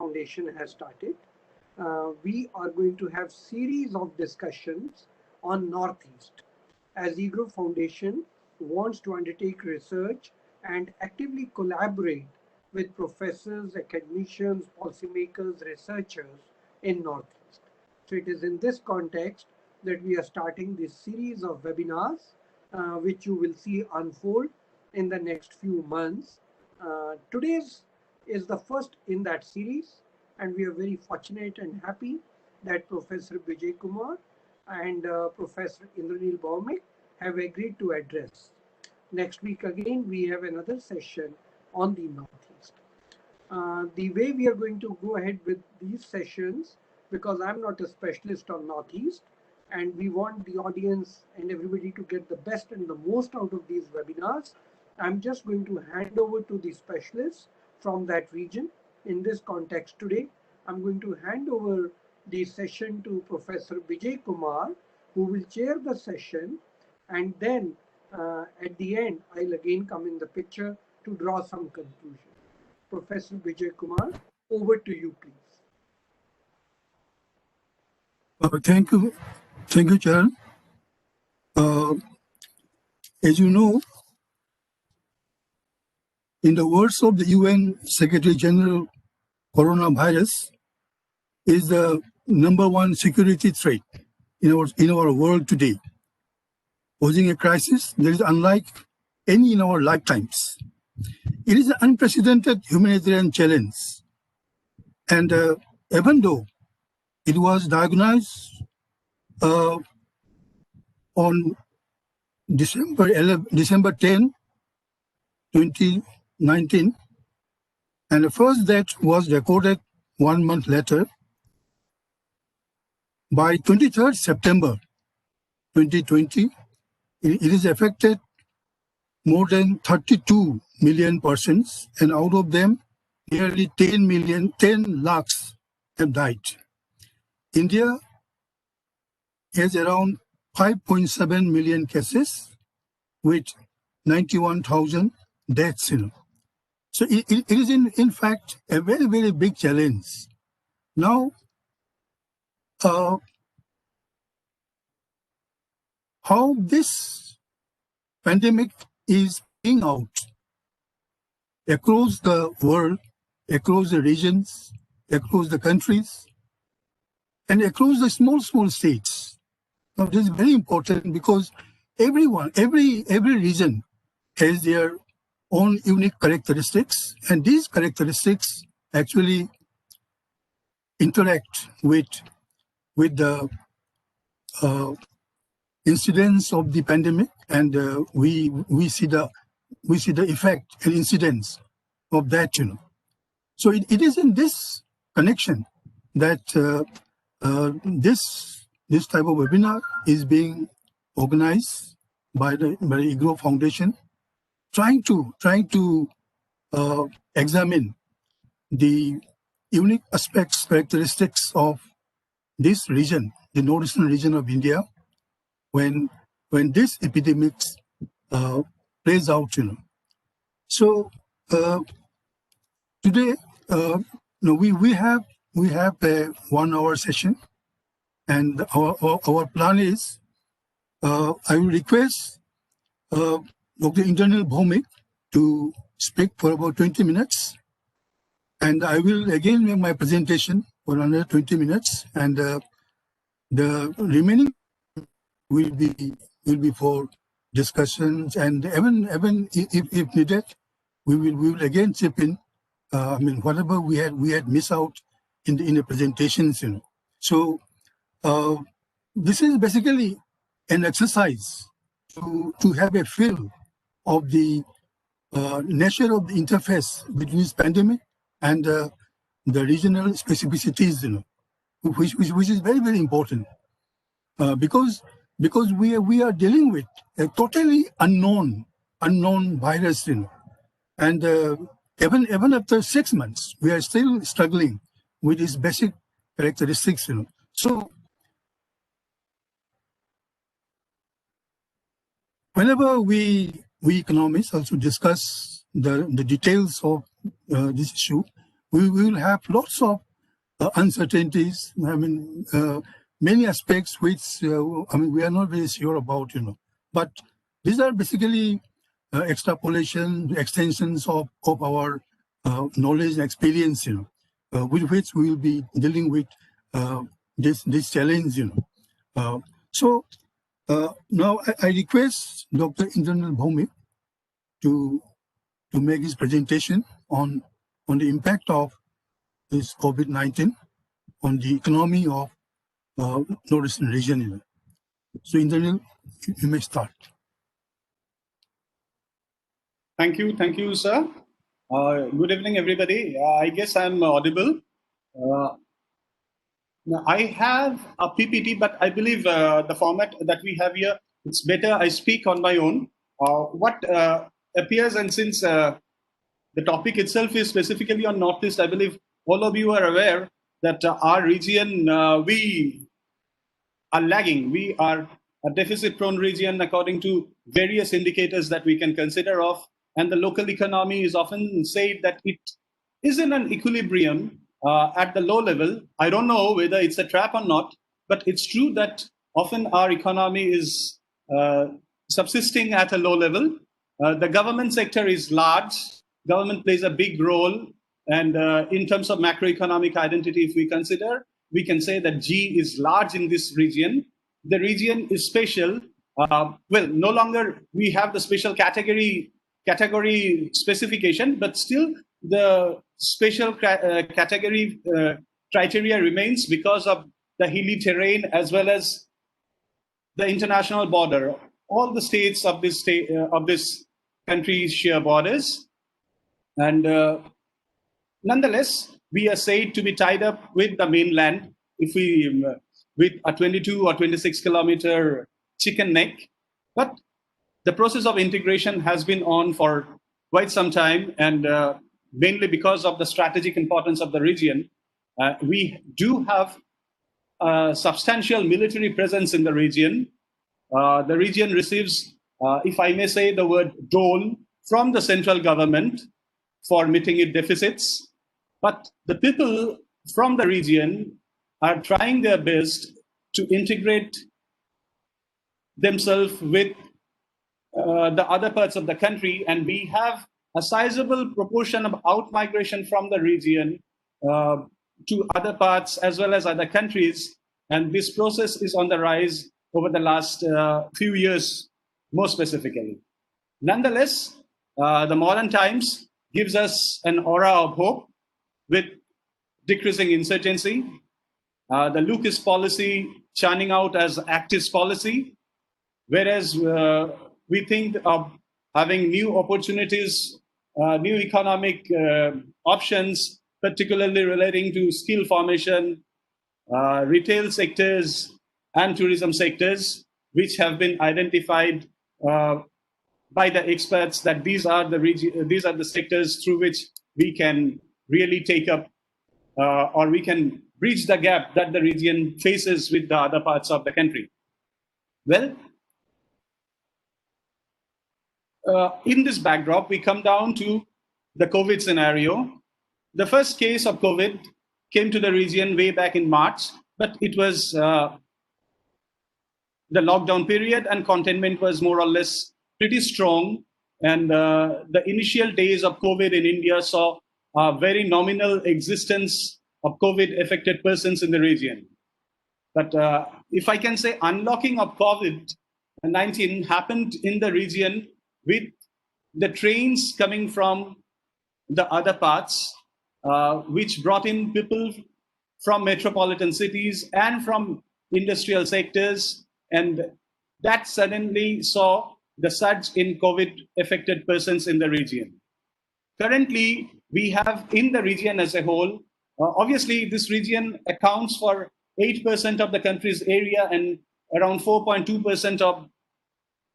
Foundation has started. We are going to have series of discussions on Northeast, as EGROW Foundation wants to undertake research and actively collaborate with professors, academicians, policymakers, researchers in Northeast. So it is in this context that we are starting this series of webinars, which you will see unfold in the next few months. Today's is the first in that series, and we are very fortunate and happy that Professor Vijay Kumar and Professor Indranil Bhaumik have agreed to address. Next week again, we have another session on the Northeast. The way we are going to go ahead with these sessions, because I'm not a specialist on Northeast, and we want the audience and everybody to get the best and the most out of these webinars, I'm just going to hand over to the specialists from that region. In this context today, I'm going to hand over the session to Professor Vijay Kumar, who will chair the session, and then at the end, I'll again come in the picture to draw some conclusion. Professor Vijay Kumar, over to you, please. Thank you, Charan. As you know, in the words of the UN Secretary General, coronavirus is the #1 security threat in our world today, posing a crisis that is unlike any in our lifetimes. It is an unprecedented humanitarian challenge, and even though it was diagnosed on December 10, 2019, and the first death was recorded 1 month later. By 23rd September 2020, it is affected more than 32 million persons, and out of them, nearly 10 lakhs have died. India has around 5.7 million cases with 91,000 deaths. So it is in fact a very, very big challenge. Now, how this pandemic is playing out across the world, across the regions, across the countries, and across the small states. Now, this is very important because every region has their own unique characteristics, and these characteristics actually interact with the incidence of the pandemic, and we see the effect and incidence of that. So it is in this connection that this type of webinar is being organized by the EGROW Foundation, trying to examine the unique aspects, characteristics of this region, the northeastern region of India, when this epidemic plays out. So today, we have a 1 hour session, and our plan is I will request Dr. Indranil Bhaumik to speak for about 20 minutes, and I will again make my presentation for another 20 minutes, and the remaining will be for discussions, and even if needed, we will again chip in. Whatever we had missed out in the presentations. So this is basically an exercise to have a feel of the nature of the interface between this pandemic and the regional specificities, which is very, very important, because we are dealing with a totally unknown virus, and even after 6 months, we are still struggling with its basic characteristics. So whenever we economists also discuss the details of this issue, we will have lots of uncertainties. I mean, many aspects which we are not very sure about, But these are basically extrapolation, extensions of our knowledge and experience, with which we will be dealing with this challenge, So now I request Dr. Indranil Bhaumik to make his presentation on the impact of this COVID-19 on the economy of Northeastern region. So Indranil, you may start. Thank you, sir. Good evening, everybody. I guess I'm audible. Now I have a PPT, but I believe the format that we have here, it's better I speak on my own. What appears, and since the topic itself is specifically on Northeast, I believe all of you are aware that our region, we are lagging. We are a deficit-prone region according to various indicators that we can consider of. And the local economy is often said that it is in an equilibrium at the low level. I don't know whether it's a trap or not, but it's true that often our economy is subsisting at a low level. The government sector is large. Government plays a big role. And in terms of macroeconomic identity, if we consider, we can say that G is large in this region. The region is special. Well, no longer we have the special category specification, but still the special category criteria remains because of the hilly terrain as well as the international border. All the states of this country share borders, and nonetheless, we are said to be tied up with the mainland if we with a 22 or 26 kilometer chicken neck. But the process of integration has been on for quite some time, and mainly because of the strategic importance of the region, we do have a substantial military presence in the region. The region receives, if I may say the word dole, from the central government for meeting its deficits. But the people from the region are trying their best to integrate themselves with the other parts of the country, and we have a sizable proportion of out-migration from the region to other parts as well as other countries, and this process is on the rise over the last few years, more specifically. Nonetheless, the modern times gives us an aura of hope with decreasing insurgency, the Lucas policy churning out as activist policy, whereas we think of having new opportunities, new economic options, particularly relating to skill formation, retail sectors, and tourism sectors, which have been identified by the experts that these are the sectors through which we can really take up or we can bridge the gap that the region faces with the other parts of the country. Well, in this backdrop, we come down to the COVID scenario. The first case of COVID came to the region way back in March, but it was the lockdown period and containment was more or less pretty strong. And the initial days of COVID in India saw a very nominal existence of COVID-affected persons in the region. But if I can say, unlocking of COVID-19 happened in the region with the trains coming from the other parts, which brought in people from metropolitan cities and from industrial sectors, and that suddenly saw the surge in COVID-affected persons in the region. Currently, we have in the region as a whole, obviously this region accounts for 8% of the country's area and around 4.2% of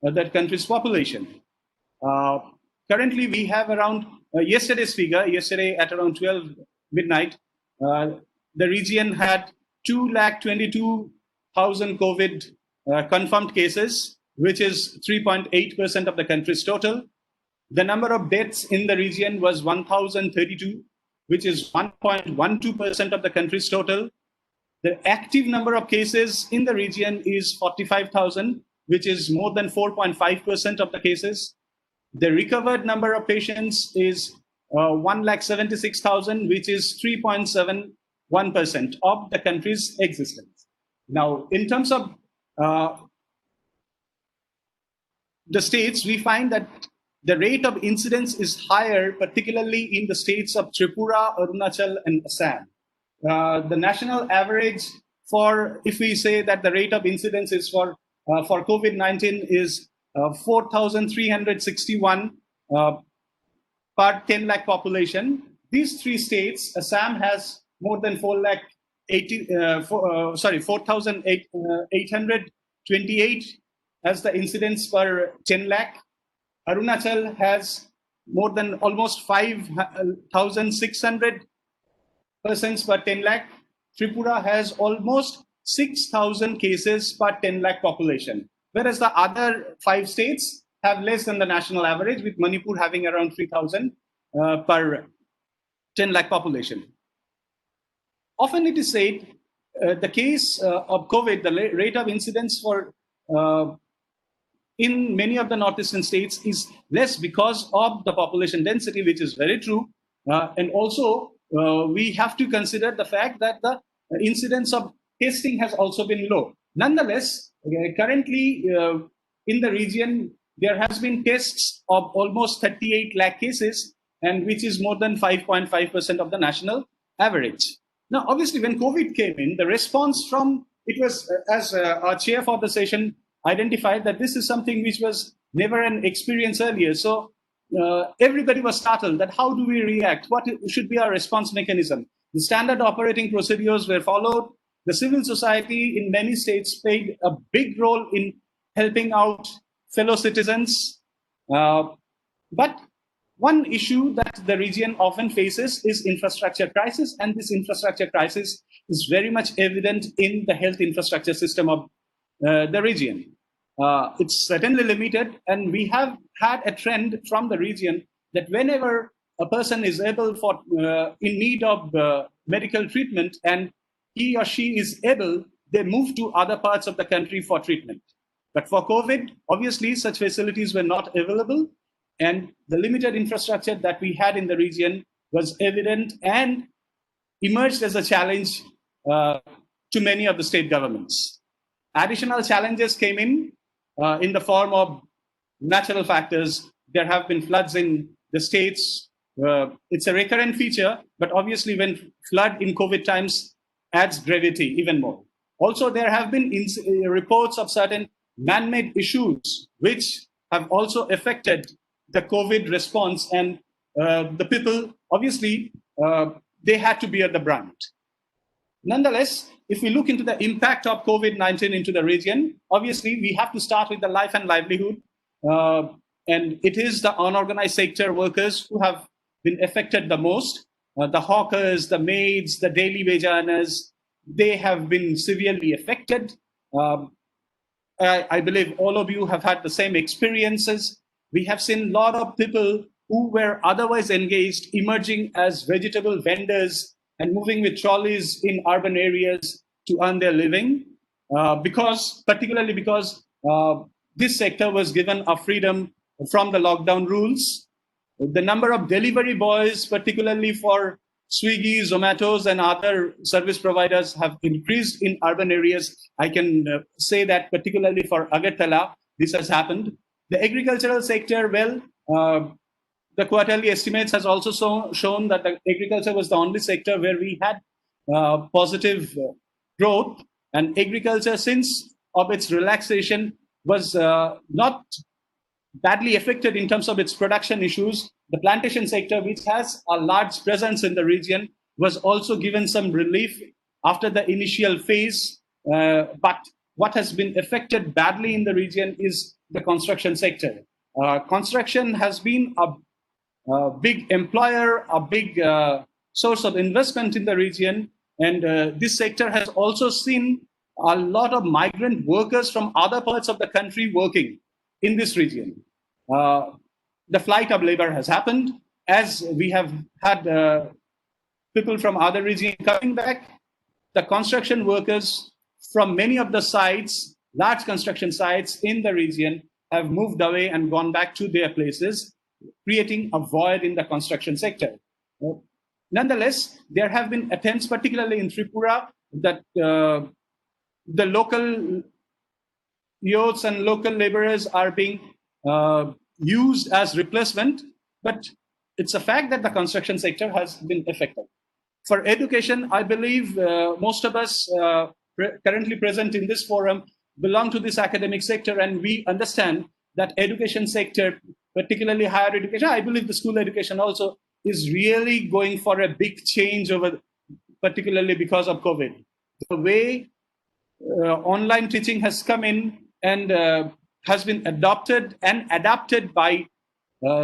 that country's population. Currently, we have around yesterday's figure, yesterday at around 12 midnight, the region had 222,000 COVID confirmed cases, which is 3.8% of the country's total. The number of deaths in the region was 1,032, which is 1.12% of the country's total. The active number of cases in the region is 45,000, which is more than 4.5% of the cases. The recovered number of patients is 176,000, which is 3.71% of the country's existence. Now, in terms of the states, we find that the rate of incidence is higher, particularly in the states of Tripura, Arunachal, and Assam. The national average for, if we say that the rate of incidence is for COVID-19 is 4,361 per 10 lakh population. These three states, Assam has more than 4,828 as the incidence per 10 lakh. Arunachal has more than almost 5,600 persons per 10 lakh. Tripura has almost 6,000 cases per 10 lakh population, whereas the other 5 states have less than the national average, with Manipur having around 3,000 per 10 lakh population. Often it is said the case of COVID, the rate of incidence for in many of the northeastern states is less because of the population density, which is very true. And also, we have to consider the fact that the incidence of testing has also been low. Nonetheless, currently in the region, there has been tests of almost 38 lakh cases, and which is more than 5.5% of the national average. Now, obviously, when COVID came in, the response from it was, as our chair for the session identified, that this is something which was never an experience earlier. So everybody was startled that how do we react? What should be our response mechanism? The standard operating procedures were followed. The civil society in many states played a big role in helping out fellow citizens. But one issue that the region often faces is infrastructure crisis, and this infrastructure crisis is very much evident in the health infrastructure system of the region. It's certainly limited, and we have had a trend from the region that whenever a person is able for in need of medical treatment and he or she is able, they move to other parts of the country for treatment. But for COVID, obviously, such facilities were not available, and the limited infrastructure that we had in the region was evident and emerged as a challenge to many of the state governments. Additional challenges came in the form of natural factors. There have been floods in the states. It's a recurrent feature, but obviously when flood in COVID times adds gravity even more. Also, there have been reports of certain man-made issues which have also affected the COVID response, and the people, obviously, they had to bear the brunt. Nonetheless, if we look into the impact of COVID-19 into the region, obviously, we have to start with the life and livelihood. And it is the unorganized sector workers who have been affected the most. The hawkers, the maids, the daily wage earners, they have been severely affected. I believe all of you have had the same experiences. We have seen a lot of people who were otherwise engaged emerging as vegetable vendors and moving with trolleys in urban areas to earn their living, particularly because this sector was given a freedom from the lockdown rules. The number of delivery boys, particularly for Swiggy, Zomatos, and other service providers, have increased in urban areas. I can say that particularly for Agartala, this has happened. The agricultural sector, well, the quarterly estimates has also shown that the agriculture was the only sector where we had positive growth, and agriculture, since of its relaxation, was not badly affected in terms of its production issues. The plantation sector, which has a large presence in the region, was also given some relief after the initial phase. But what has been affected badly in the region is the construction sector. Construction has been a big employer, a big source of investment in the region. And this sector has also seen a lot of migrant workers from other parts of the country working in this region. The flight of labor has happened, as we have had people from other regions coming back. The construction workers from many of the sites, large construction sites in the region, have moved away and gone back to their places, creating a void in the construction sector. Nonetheless, there have been attempts, particularly in Tripura, that the local youths and local laborers are being used as replacement, but it's a fact that the construction sector has been affected. For education, I believe most of us currently present in this forum belong to this academic sector, and we understand that education sector, particularly higher education, I believe the school education also, is really going for a big change over, particularly because of COVID. The way online teaching has come in and has been adopted and adapted by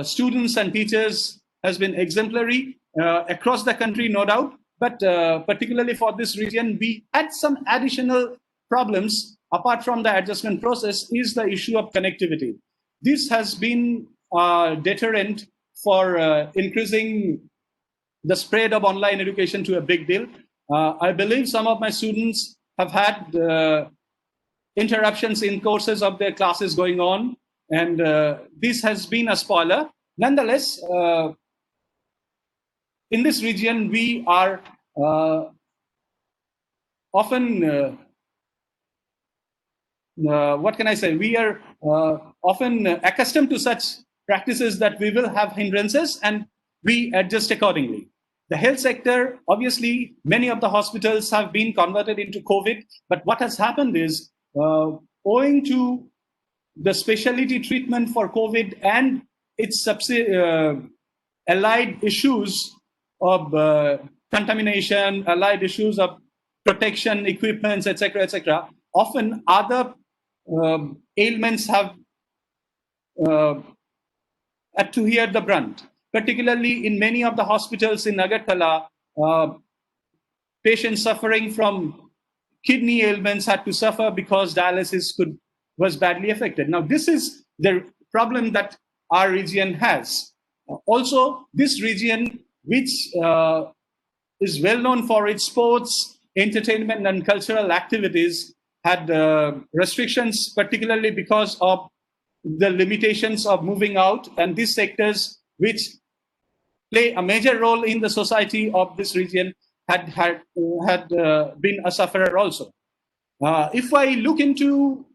students and teachers has been exemplary across the country, no doubt. But particularly for this region, we had some additional problems apart from the adjustment process is the issue of connectivity. This has been a deterrent for increasing the spread of online education to a big deal. I believe some of my students have had interruptions in courses of their classes going on, and this has been a spoiler. Nonetheless, in this region, we are often, what can I say? We are often accustomed to such practices that we will have hindrances and we adjust accordingly. The health sector, obviously, many of the hospitals have been converted into COVID, but what has happened is, owing to the specialty treatment for COVID and its allied issues of contamination, allied issues of protection, equipments, etc., often other ailments have had to hear the brunt. Particularly in many of the hospitals in Agartala, patients suffering from kidney ailments had to suffer because dialysis was badly affected. Now, this is the problem that our region has. Also, this region, which is well known for its sports, entertainment, and cultural activities, had restrictions, particularly because of the limitations of moving out, and these sectors, which play a major role in the society of this region, had been a sufferer also. If I look into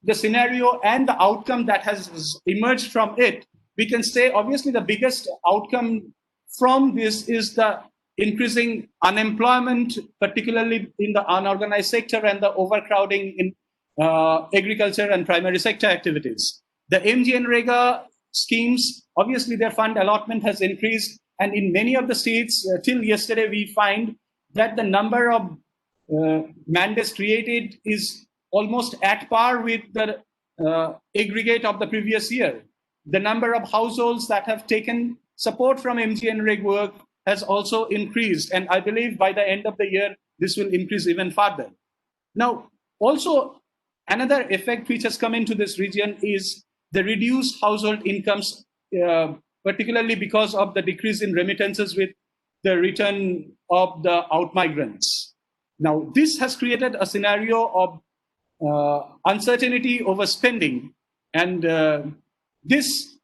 the scenario and the outcome that has emerged from it, we can say obviously the biggest outcome from this is the increasing unemployment, particularly in the unorganized sector, and the overcrowding in agriculture and primary sector activities. The MGNREGA schemes, obviously their fund allotment has increased, and in many of the states, till yesterday, we find that the number of mandates created is almost at par with the aggregate of the previous year. The number of households that have taken support from MGNREGA work has also increased, and I believe by the end of the year, this will increase even further. Now, also, another effect which has come into this region is the reduced household incomes, particularly because of the decrease in remittances with the return of the outmigrants. Now, this has created a scenario of uncertainty over spending, and this,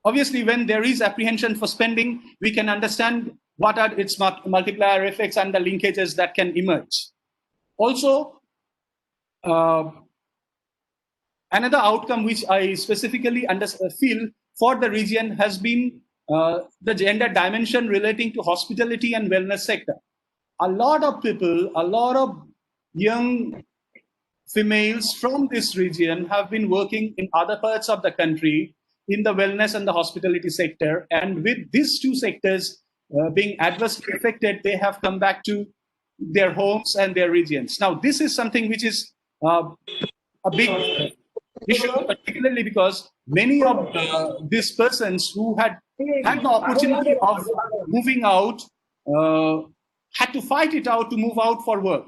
obviously, when there is apprehension for spending, we can understand what are its multiplier effects and the linkages that can emerge. Also, another outcome which I specifically feel for the region has been the gender dimension relating to hospitality and wellness sector. A lot of people, a lot of young females from this region have been working in other parts of the country in the wellness and the hospitality sector. And with these two sectors being adversely affected, they have come back to their homes and their regions. Now, this is something which is a big issue, particularly because many of these persons who had the opportunity of moving out had to fight it out to move out for work.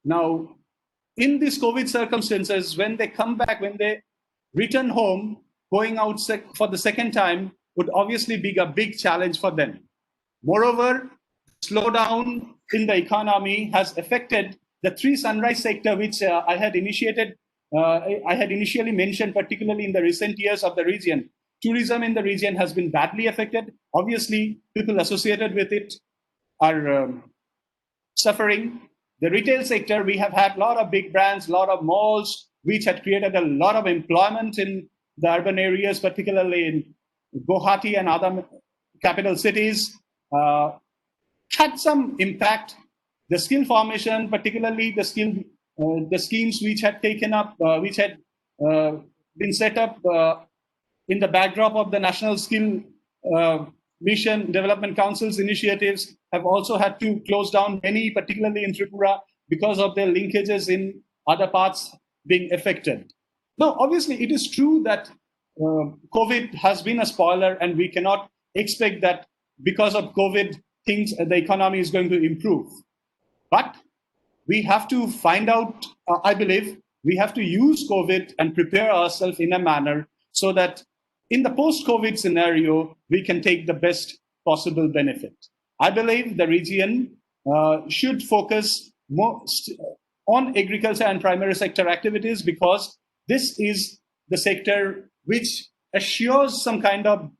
Now, in these COVID circumstances, when they come back, when they return home, going out for the second time, would obviously be a big challenge for them. Moreover, slowdown in the economy has affected the three sunrise sector, which I had initially mentioned, particularly in the recent years of the region. Tourism in the region has been badly affected. Obviously, people associated with it are suffering. The retail sector, we have had a lot of big brands, a lot of malls, which had created a lot of employment in the urban areas, particularly in Guwahati and other capital cities, had some impact. The skill formation, particularly the schemes which had taken up, which had been set up in the backdrop of the National Skill Mission Development Council's initiatives, have also had to close down many, particularly in Tripura, because of their linkages in other parts being affected. Now, obviously, it is true that COVID has been a spoiler, and we cannot expect that because of COVID, the economy is going to improve. But we have to find out, I believe, we have to use COVID and prepare ourselves in a manner so that in the post-COVID scenario, we can take the best possible benefit. I believe the region should focus most on agriculture and primary sector activities, because this is the sector which assures some kind of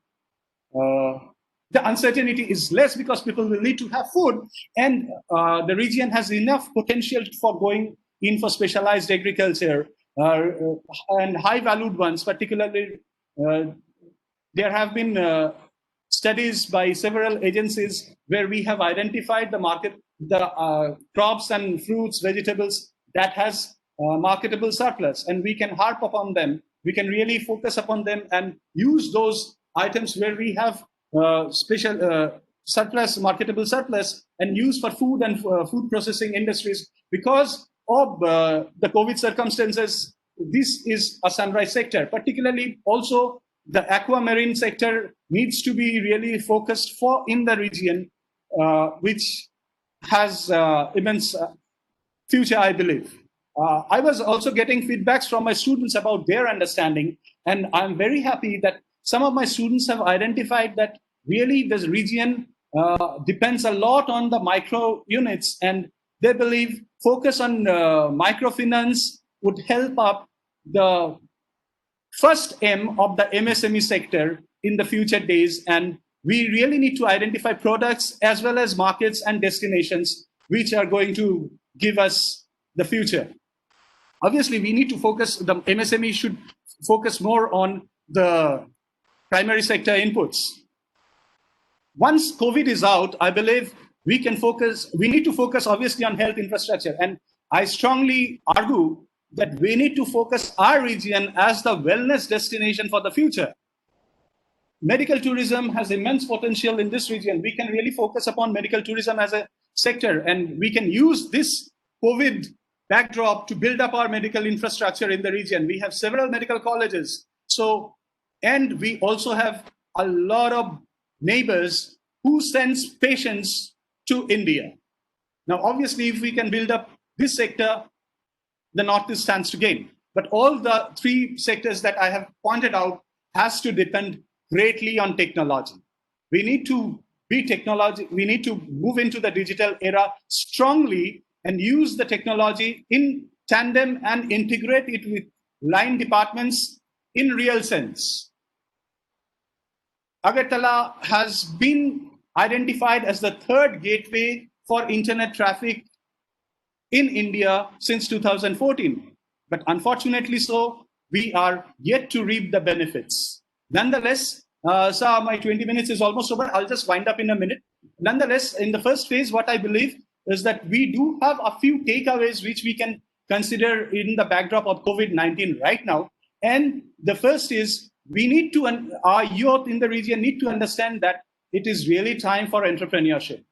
the uncertainty is less, because people will need to have food, and the region has enough potential for going in for specialized agriculture and high valued ones. Particularly, there have been studies by several agencies where we have identified the market, the crops and fruits, vegetables that has marketable surplus, and we can harp upon them. We can really focus upon them and use those items where we have special surplus, marketable surplus, and use for food and food processing industries. Because of the COVID circumstances, this is a sunrise sector. Particularly also the aquamarine sector needs to be really focused for in the region, which has immense future, I believe. I was also getting feedbacks from my students about their understanding, and I'm very happy that some of my students have identified that really this region depends a lot on the micro units, and they believe focus on microfinance would help up the first M of the MSME sector in the future days. And we really need to identify products as well as markets and destinations which are going to give us the future. Obviously, we need to focus, the MSME should focus more on the primary sector inputs. Once COVID is out, I believe we need to focus obviously on health infrastructure. And I strongly argue that we need to focus our region as the wellness destination for the future. Medical tourism has immense potential in this region. We can really focus upon medical tourism as a sector, and we can use this COVID backdrop to build up our medical infrastructure in the region. We have several medical colleges. And we also have a lot of neighbors who sends patients to India. Now, obviously, if we can build up this sector, the Northeast stands to gain. But all the three sectors that I have pointed out has to depend greatly on technology. We need to we need to move into the digital era strongly and use the technology in tandem and integrate it with line departments in real sense. Agartala has been identified as the third gateway for internet traffic in India since 2014. But unfortunately so, we are yet to reap the benefits. Nonetheless, sir, my 20 minutes is almost over. I'll just wind up in a minute. Nonetheless, in the first phase, what I believe is that we do have a few takeaways which we can consider in the backdrop of COVID-19 right now. And the first is, we need to, our youth in the region need to understand that it is really time for entrepreneurship.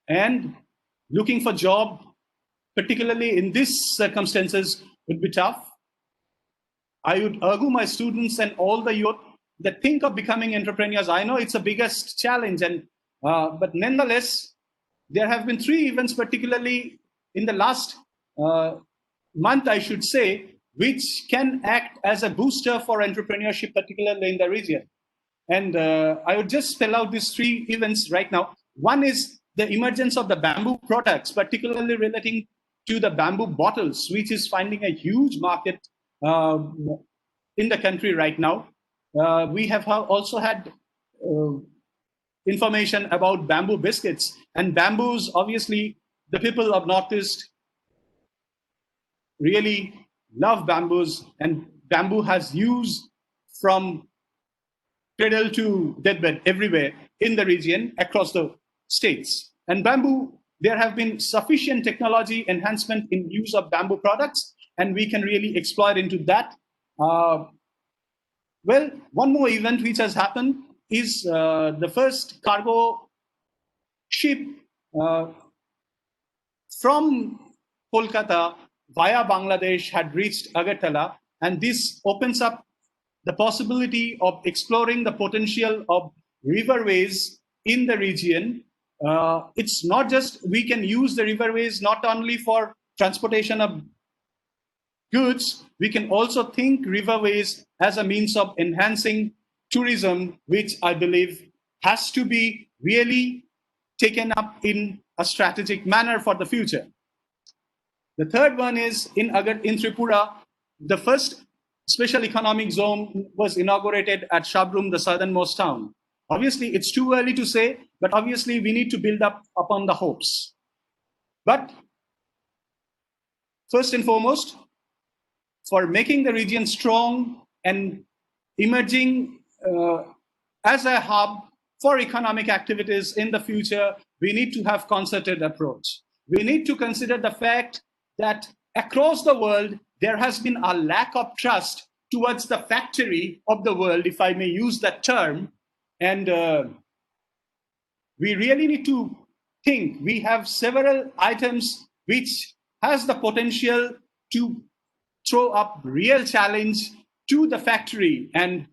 And looking for job, particularly in these circumstances, would be tough. I would argue my students and all the youth that think of becoming entrepreneurs. I know it's the biggest challenge, and but nonetheless, there have been 3 events, particularly in the last month, I should say, which can act as a booster for entrepreneurship, particularly in the region. And I would just spell out these three events right now. One is the emergence of the bamboo products, particularly relating to the bamboo bottles, which is finding a huge market in the country right now. We have also had information about bamboo biscuits, and bamboos, obviously, the people of Northeast really love bamboos, and bamboo has use from cradle to deathbed everywhere in the region across the states. And bamboo, there have been sufficient technology enhancement in use of bamboo products, and we can really exploit into that. Well, one more event which has happened is the first cargo ship from Kolkata via Bangladesh had reached Agartala, and this opens up the possibility of exploring the potential of riverways in the region. It's not just we can use the riverways not only for transportation of goods, we can also think riverways as a means of enhancing tourism, which I believe has to be really taken up in a strategic manner for the future. The third one is in Tripura, the first special economic zone was inaugurated at Shabrum, the southernmost town. Obviously, it's too early to say, but obviously we need to build up upon the hopes. But first and foremost, for making the region strong and emerging as a hub for economic activities in the future, we need to have concerted approach. We need to consider the fact that across the world, there has been a lack of trust towards the factory of the world, if I may use that term. And we really need to think. We have several items which has the potential to throw up real challenge to the factory, and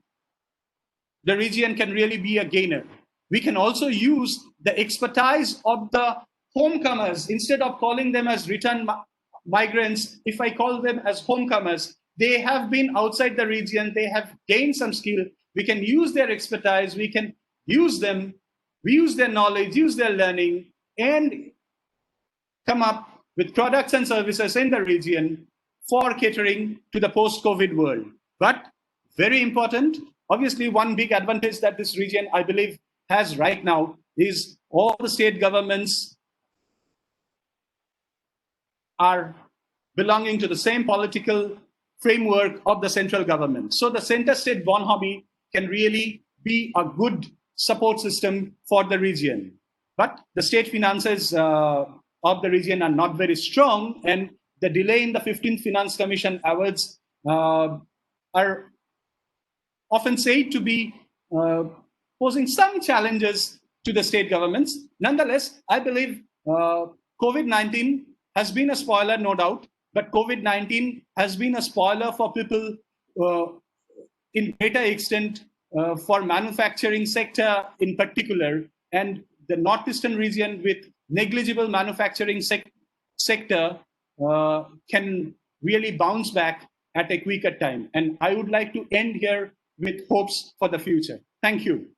the region can really be a gainer. We can also use the expertise of the homecomers. Instead of calling them as return migrants, if I call them as homecomers, they have been outside the region, they have gained some skill. We can use their expertise, we can use them, we use their knowledge, use their learning, and come up with products and services in the region for catering to the post-COVID world. But very important, obviously one big advantage that this region, I believe, has right now is all the state governments are belonging to the same political framework of the central government. So the center-state bonhomie can really be a good support system for the region. But the state finances of the region are not very strong, and the delay in the 15th Finance Commission awards are often said to be posing some challenges to the state governments. Nonetheless, I believe COVID-19 has been a spoiler, no doubt, but COVID-19 has been a spoiler for people in greater extent for manufacturing sector in particular, and the northeastern region with negligible manufacturing sector can really bounce back at a quicker time. And I would like to end here with hopes for the future. Thank you.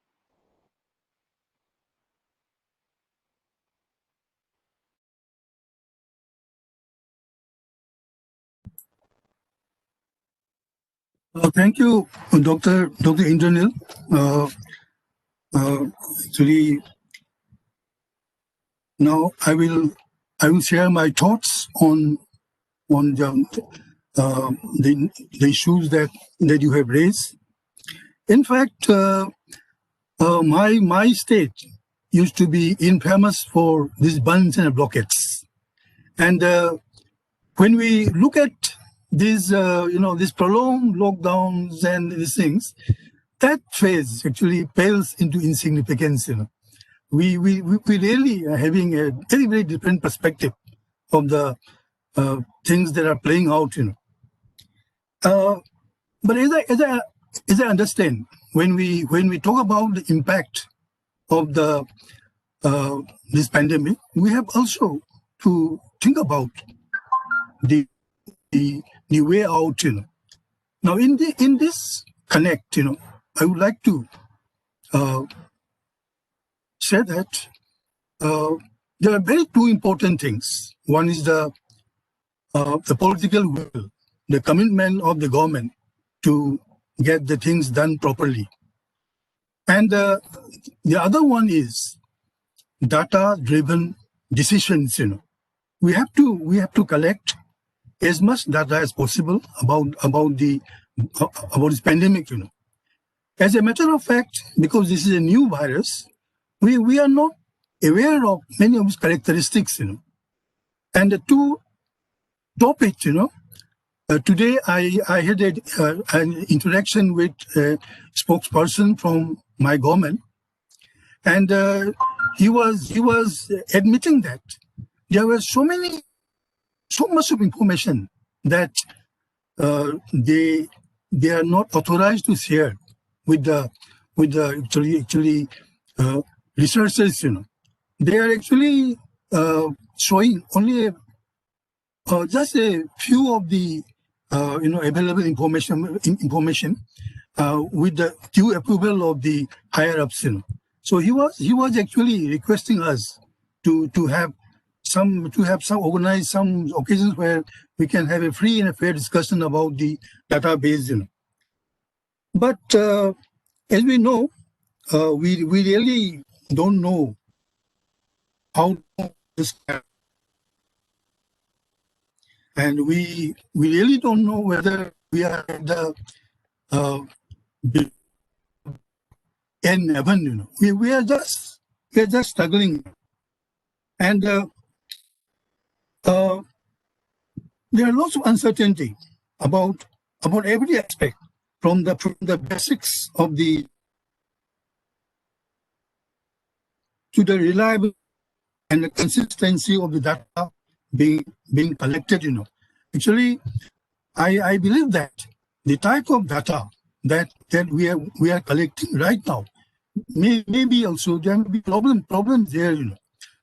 Thank you, Dr. Indranil. Actually, now I will share my thoughts on the issues that you have raised. In fact, my state used to be infamous for these buns and blockades, and when we look at these these prolonged lockdowns and these things, that phase actually pales into insignificance. We really are having a very, very different perspective of the things that are playing out. But as I understand, when we talk about the impact of the this pandemic, we have also to think about the way out. Now in this connect, I would like to said that there are very two important things. One is the political will, the commitment of the government to get the things done properly. And the other one is data-driven decisions. We have to collect as much data as possible about this pandemic. As a matter of fact, because this is a new virus, we are not aware of many of its characteristics. And the two topics, today I had an interaction with a spokesperson from my government, and he was admitting that there were so much of information that they are not authorized to share with the actually researchers. They are actually showing only just a few of the available information with the due approval of the higher ups. So he was actually requesting us to have organize some occasions where we can have a free and a fair discussion about the database. But as we know, we really don't know how this can, and we really don't know whether we are at the end heaven. We are just struggling, and there are lots of uncertainty about every aspect, from the basics of the to the reliable and the consistency of the data being collected. Actually, I believe that the type of data that we are collecting right now maybe also there may be problems there.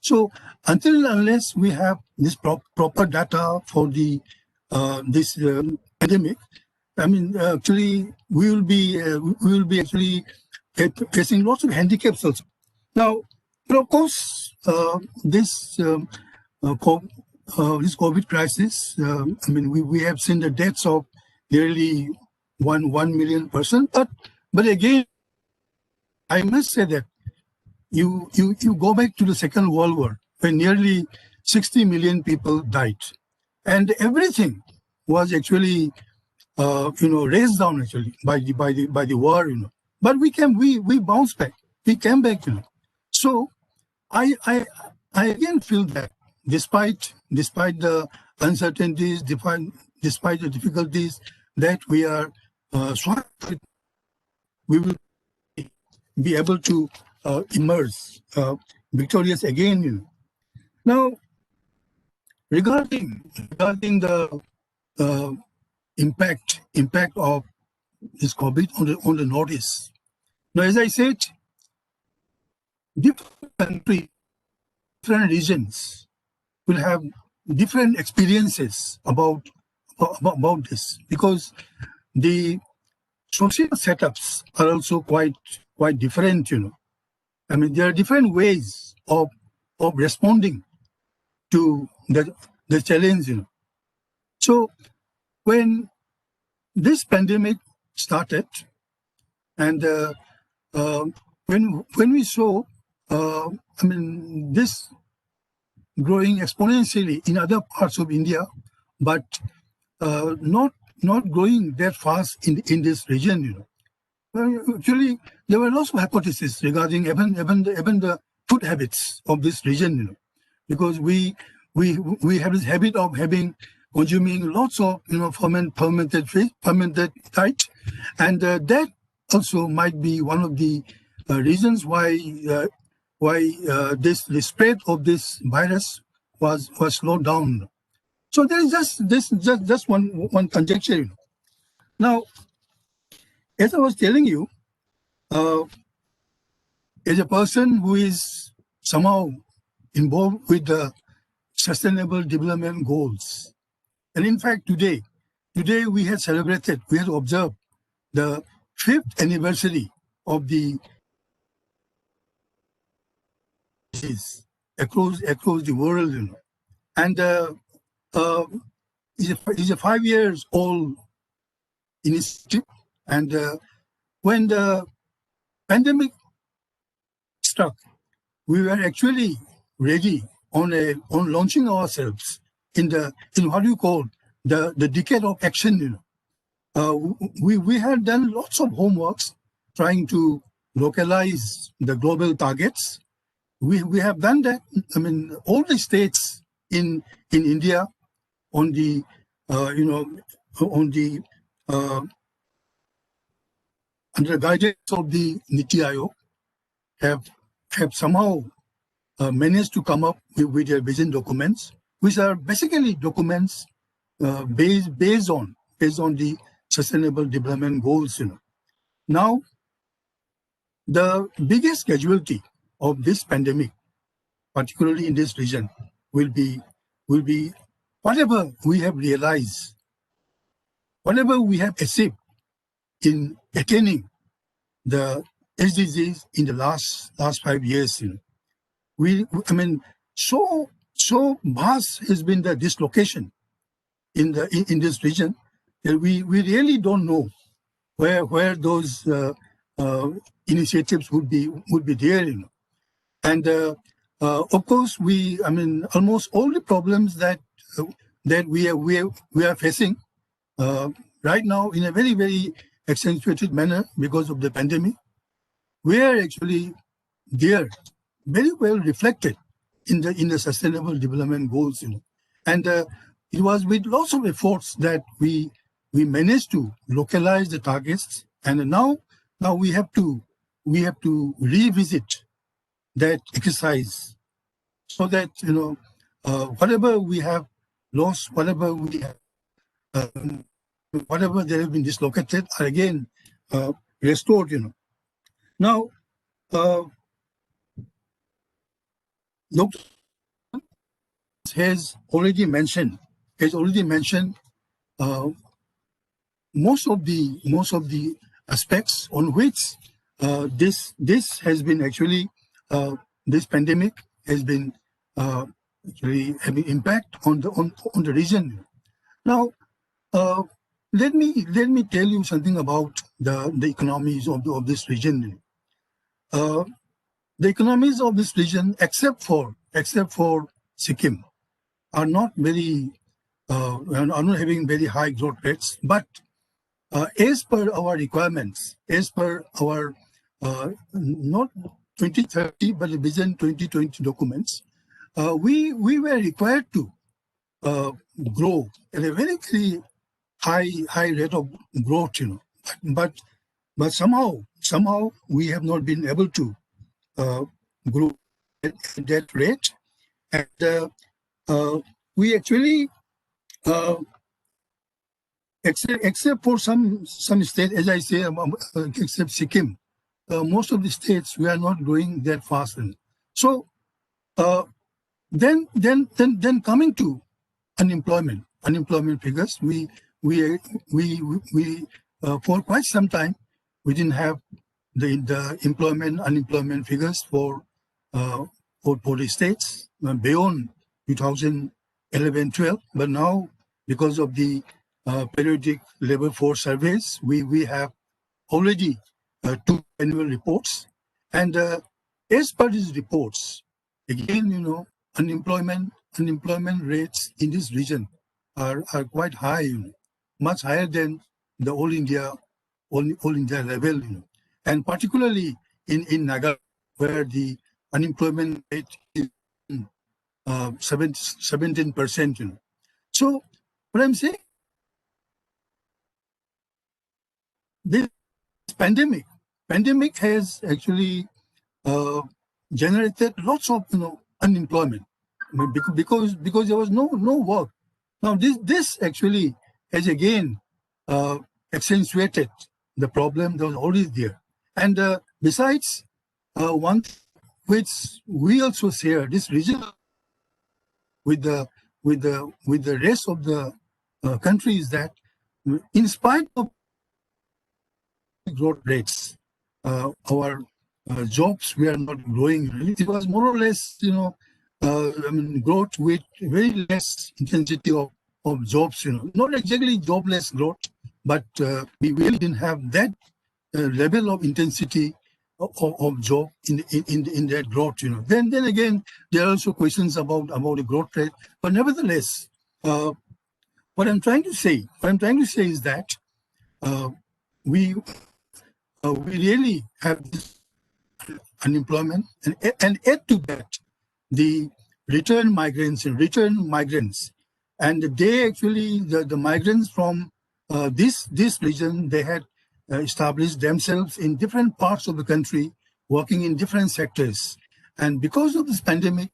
So until unless we have this proper data for the this pandemic, I mean, actually we will be actually facing lots of handicaps also. Now, of course, this COVID crisis, I mean, we have seen the deaths of nearly 1 million person, but again, I must say that you go back to the Second World War, when nearly 60 million people died, and everything was actually raised down actually by the war. But we bounced back, we came back. So I again feel that despite the uncertainties, despite the difficulties that we are we will be able to emerge victorious again. Now, regarding the impact of this COVID on the Northeast. Now, as I said, different countries, different regions will have different experiences about this, because the social setups are also quite different. I mean, there are different ways of responding to the challenge. So when this pandemic started, and when we saw, I mean, this growing exponentially in other parts of India, but not growing that fast in this region. Well, actually, there were lots of hypotheses regarding even the food habits of this region. Because we have this habit of consuming lots of fermented fish, fermented diet, and that also might be one of the reasons why the spread of this virus was slowed down. So there is just one conjecture. Now, as I was telling you, as a person who is somehow involved with the Sustainable Development Goals, and in fact today we had observed the 5th anniversary of the disease across the world, and it's a 5 years old initiative. And when the pandemic struck, we were actually ready on launching ourselves in what you call the decade of action. We had done lots of homeworks trying to localize the global targets. We have done that. I mean, all the states in India on the on the under the guidance of the Niti Aayog have somehow managed to come up with their vision documents, which are basically documents based on the Sustainable Development Goals. Now, the biggest casualty of this pandemic, particularly in this region, will be whatever we have realized, whatever we have achieved in attaining the SDGs in the last 5 years. I mean, so vast has been the dislocation in this region that we really don't know where those initiatives would be there. And of course, almost all the problems that we are facing right now in a very, very accentuated manner because of the pandemic, we are actually there, very well reflected in the Sustainable Development Goals. And it was with lots of efforts that we managed to localize the targets, and now we have to revisit that exercise so that whatever we have lost, whatever we have, whatever they have been dislocated, are again restored. Now, Dr. has already mentioned most of the aspects on which this has been actually this pandemic has been actually having impact on the region. Now, let me tell you something about the economies of this region. The economies of this region, except for Sikkim, are not having very high growth rates. But as per our requirements, as per our not 2030 but the Vision 2020 documents, we were required to grow at a very, very high rate of growth, But somehow we have not been able to grow at that rate, and we actually, except for some states, as I say, except Sikkim, most of the states we are not growing that fast. So then coming to unemployment figures, we for quite some time we didn't have the unemployment figures for the states beyond 2011-12, but now because of the periodic labor force surveys, we have already 2 annual reports, and as per these reports, again, unemployment rates in this region are quite high, much higher than the all India level, and particularly in Nagaland, where the unemployment rate is 17%. So what I'm saying, this pandemic has actually generated lots of unemployment, because there was no work. Now this actually has again accentuated the problem that was already there. And besides, one which we also share this region with the rest of the countries, that in spite of growth rates, our jobs were not growing. It was more or less, growth with very less intensity of jobs, not exactly jobless growth, but we really didn't have that level of intensity of job in that growth, Then again, there are also questions about the growth rate, but nevertheless, what I'm trying to say is that we really have this unemployment, and add to that the return migrants, and they actually the migrants from this region, they had established themselves in different parts of the country, working in different sectors, and because of this pandemic,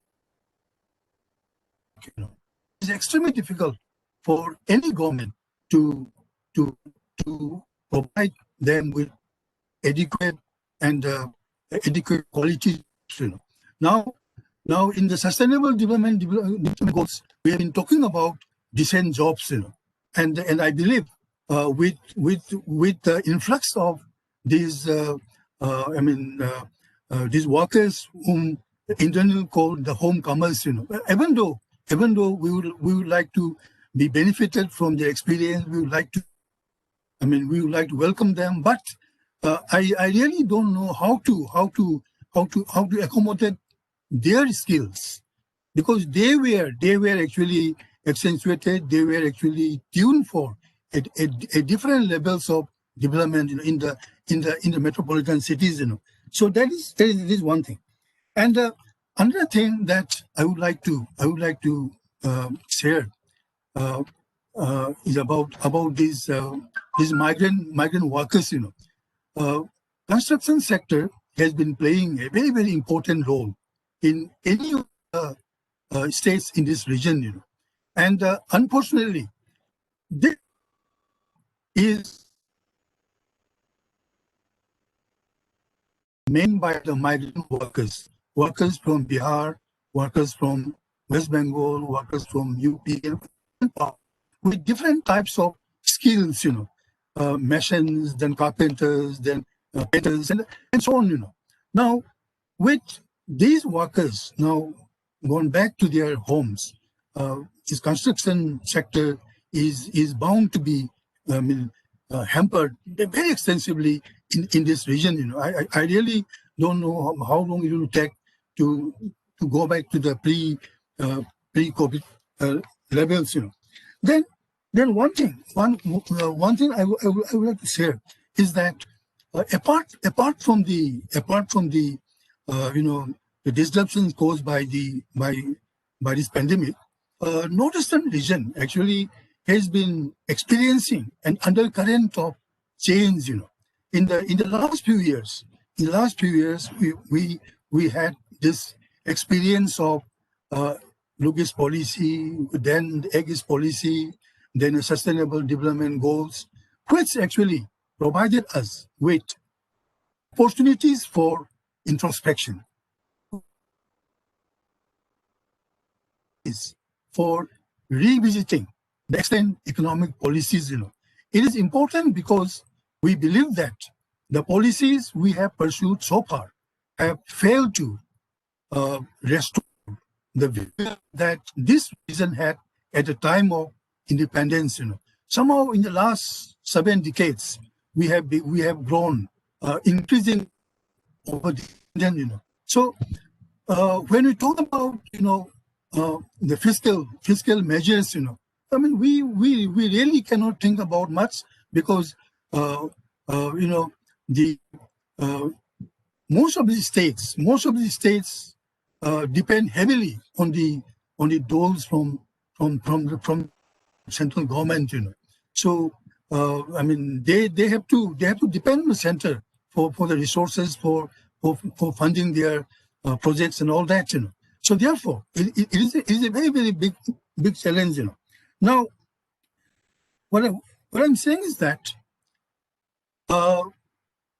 it's extremely difficult for any government to to provide them with adequate and adequate quality. Now, in the sustainable development goals, we have been talking about decent jobs, and I believe with the influx of these, these workers whom internally called the homecomers, even though we would like to be benefited from their experience, we would like to welcome them, but I really don't know how to accommodate their skills, because they were actually accentuated, they were actually tuned for a different levels of development in the metropolitan cities, So that is one thing, and another thing that I would like to share is about these migrant workers, Construction sector has been playing a very, very important role in any of the states in this region, And unfortunately, this is made by the migrant workers from Bihar, workers from West Bengal, workers from UP, with different types of skills, machines, then carpenters, then painters, and so on, Now, with these workers now going back to their homes, this construction sector is bound to be hampered very extensively in this region. I really don't know how long it will take to go back to the pre-COVID levels. Then one thing I would like to share is that apart from the the disruptions caused by this pandemic, northeastern region actually has been experiencing an undercurrent of change. In the last few years, we had this experience of Lucas policy, then the Aegis policy, then the Sustainable Development Goals, which actually provided us with opportunities for introspection, for revisiting the extent economic policies. It is important because we believe that the policies we have pursued so far have failed to restore the vision that this region had at the time of independence. Somehow in the last 7 decades, we have grown increasing over the region. So when we talk about the fiscal measures, we really cannot think about much, because the most of these states depend heavily on the doles from central government. So they have to depend on the center for the resources for funding their projects and all that. So therefore, it is a very, very big challenge. Now, what I'm saying is that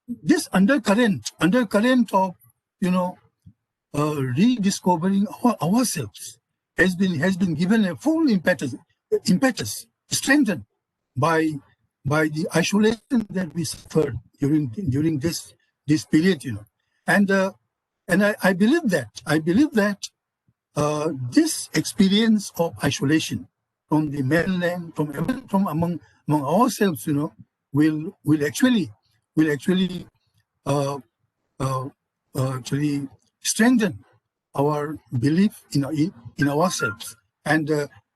this undercurrent of rediscovering ourselves has been given a full impetus, strengthened by the isolation that we suffered during this period. And I believe that this experience of isolation from the mainland, from among ourselves, will actually uh, uh, actually strengthen our belief in ourselves, and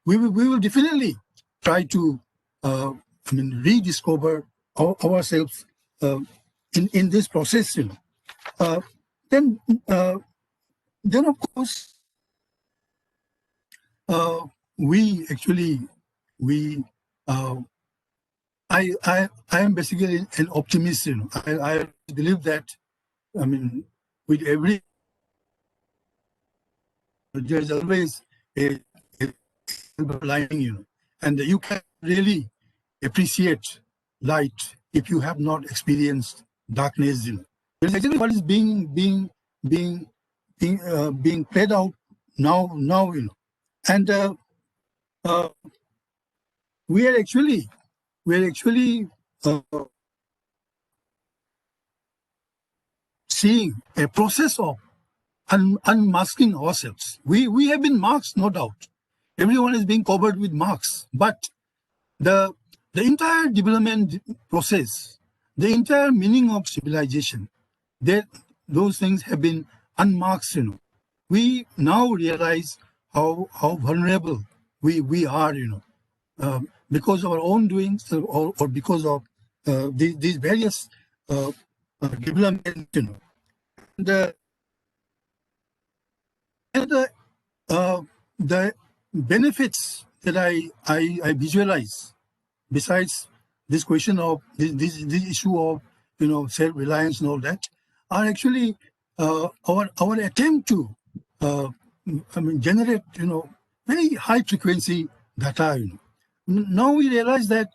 we will definitely try to rediscover ourselves in this process. Uh, then uh, then of course uh, we actually we uh, I am basically an optimist. I believe that, with every, there's always a silver lining, and you can really appreciate light if you have not experienced darkness. That's actually what is being being played out now. And uh, we are actually uh, seeing a process of unmasking ourselves. We have been masked, no doubt. Everyone is being covered with masks, but the entire development process, the entire meaning of civilization, that those things have been unmasked. We now realize how vulnerable we are. Because of our own doings, or because of these various developments. And, uh, and the benefits that I visualize, besides this question of this issue of self-reliance and all that, are actually our attempt to generate very high frequency data. Now we realize that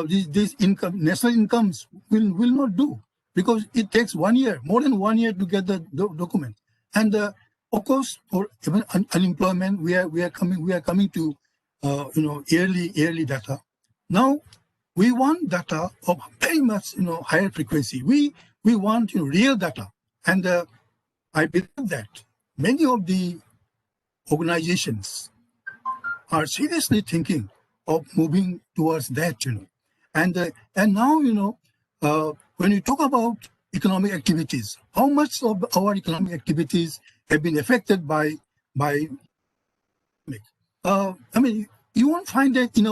these national incomes will not do, because it takes 1 year, more than 1 year, to get the document. And of course, for even unemployment, we are coming to yearly data. Now we want data of very much higher frequency. We want real data, and I believe that many of the organizations are seriously thinking of moving towards that. And now when you talk about economic activities, how much of our economic activities have been affected by I mean, you won't find that in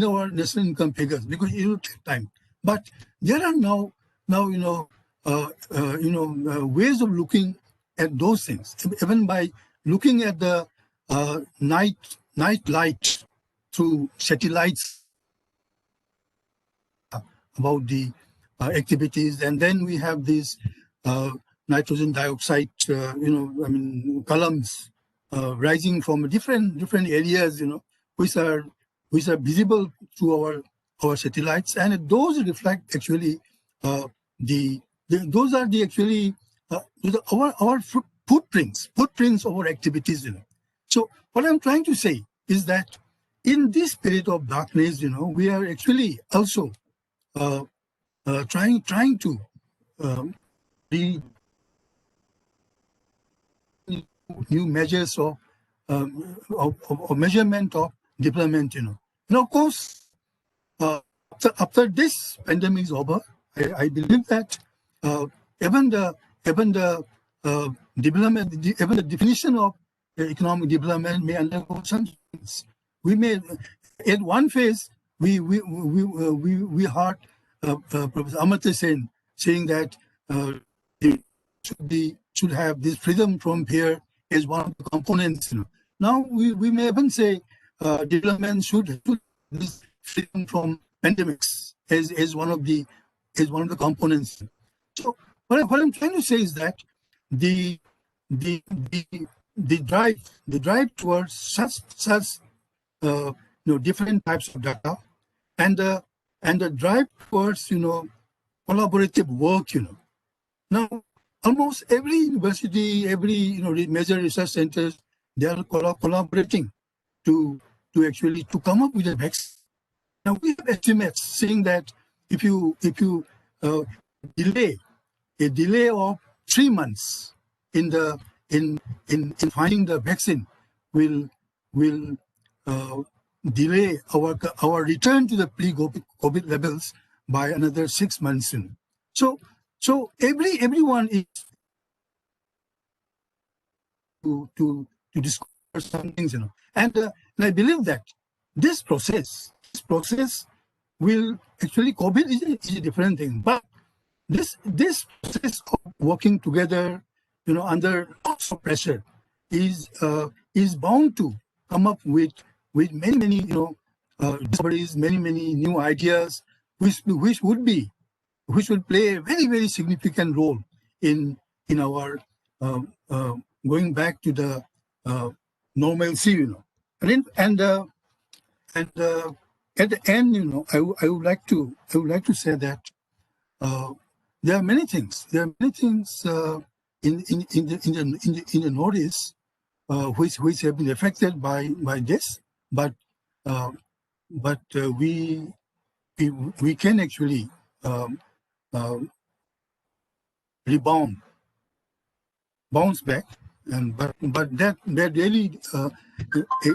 our national income figures, because it will take time. But there are now ways of looking at those things, even by looking at the night light through satellites, about the activities. And then we have these nitrogen dioxide, columns rising from different areas, which are visible through our satellites, and those reflect actually those are the actually our footprints of our activities. So what I'm trying to say is that in this period of darkness, we are actually also trying to read new measures of measurement of development. And of course, after this pandemic is over, I believe that even the development, even the definition of economic development may undergo some changes. We may, at one phase, we heard Professor Amartya Sen saying that should have this freedom from fear as one of the components. Now we may even say development should have this freedom from pandemics as one of the components. So what I'm trying to say is that the drive towards such different types of data, and the drive towards collaborative work. Now almost every university, every major research centers, they are collaborating to come up with a vaccine. Now we have estimates saying that if you delay of 3 months in the in finding the vaccine will delay our return to the pre-COVID levels by another 6 months. So everyone is to discover some things. And I believe that this process will actually COVID is a different thing, but this process of working together, under lots of pressure, is bound to come up with many discoveries, many new ideas, which would play a very significant role in our uh, uh, going back to the uh, normalcy. And at the end, I would like to say that uh, there are many things. There are many things in the Northeast which have been affected by this, but uh, we can actually um, uh, rebound, bounce back, and but that really,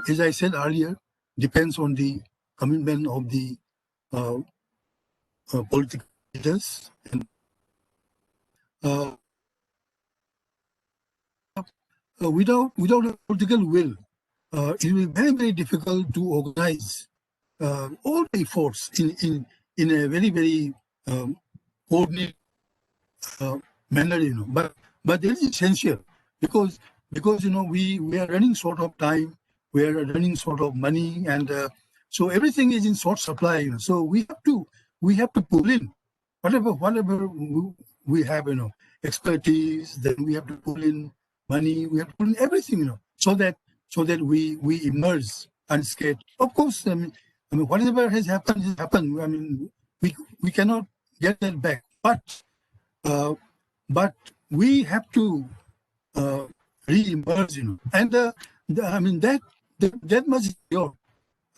as I said earlier, depends on the commitment of the uh, political leaders, and uh, without a political will, it will be very difficult to organize all the efforts in a very coordinated manner. But that is essential, because we are running short of time, we are running short of money, and so everything is in short supply. So we have to pull in whatever we have, expertise. Then we have to pull in money, we have to pull in everything, so that we emerge unscathed. Of course, I mean whatever has happened. I mean, we cannot get that back, uh, but we have to re-emerge, and I mean that much is sure.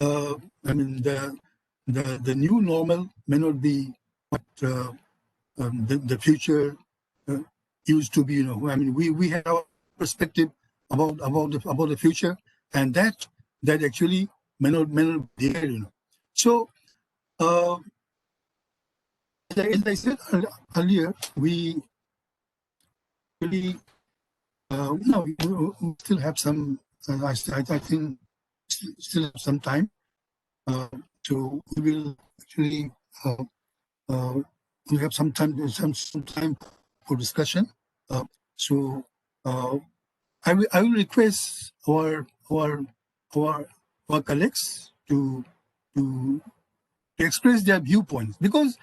I mean the new normal may not be what the future uh, used to be. I mean we have our perspective about the future, and that actually may not be there. So uh, as I said earlier, we really no, we still have some. I think still have some time. So we will actually uh, we have some time for discussion. So uh, I will request our our colleagues to express their viewpoints, because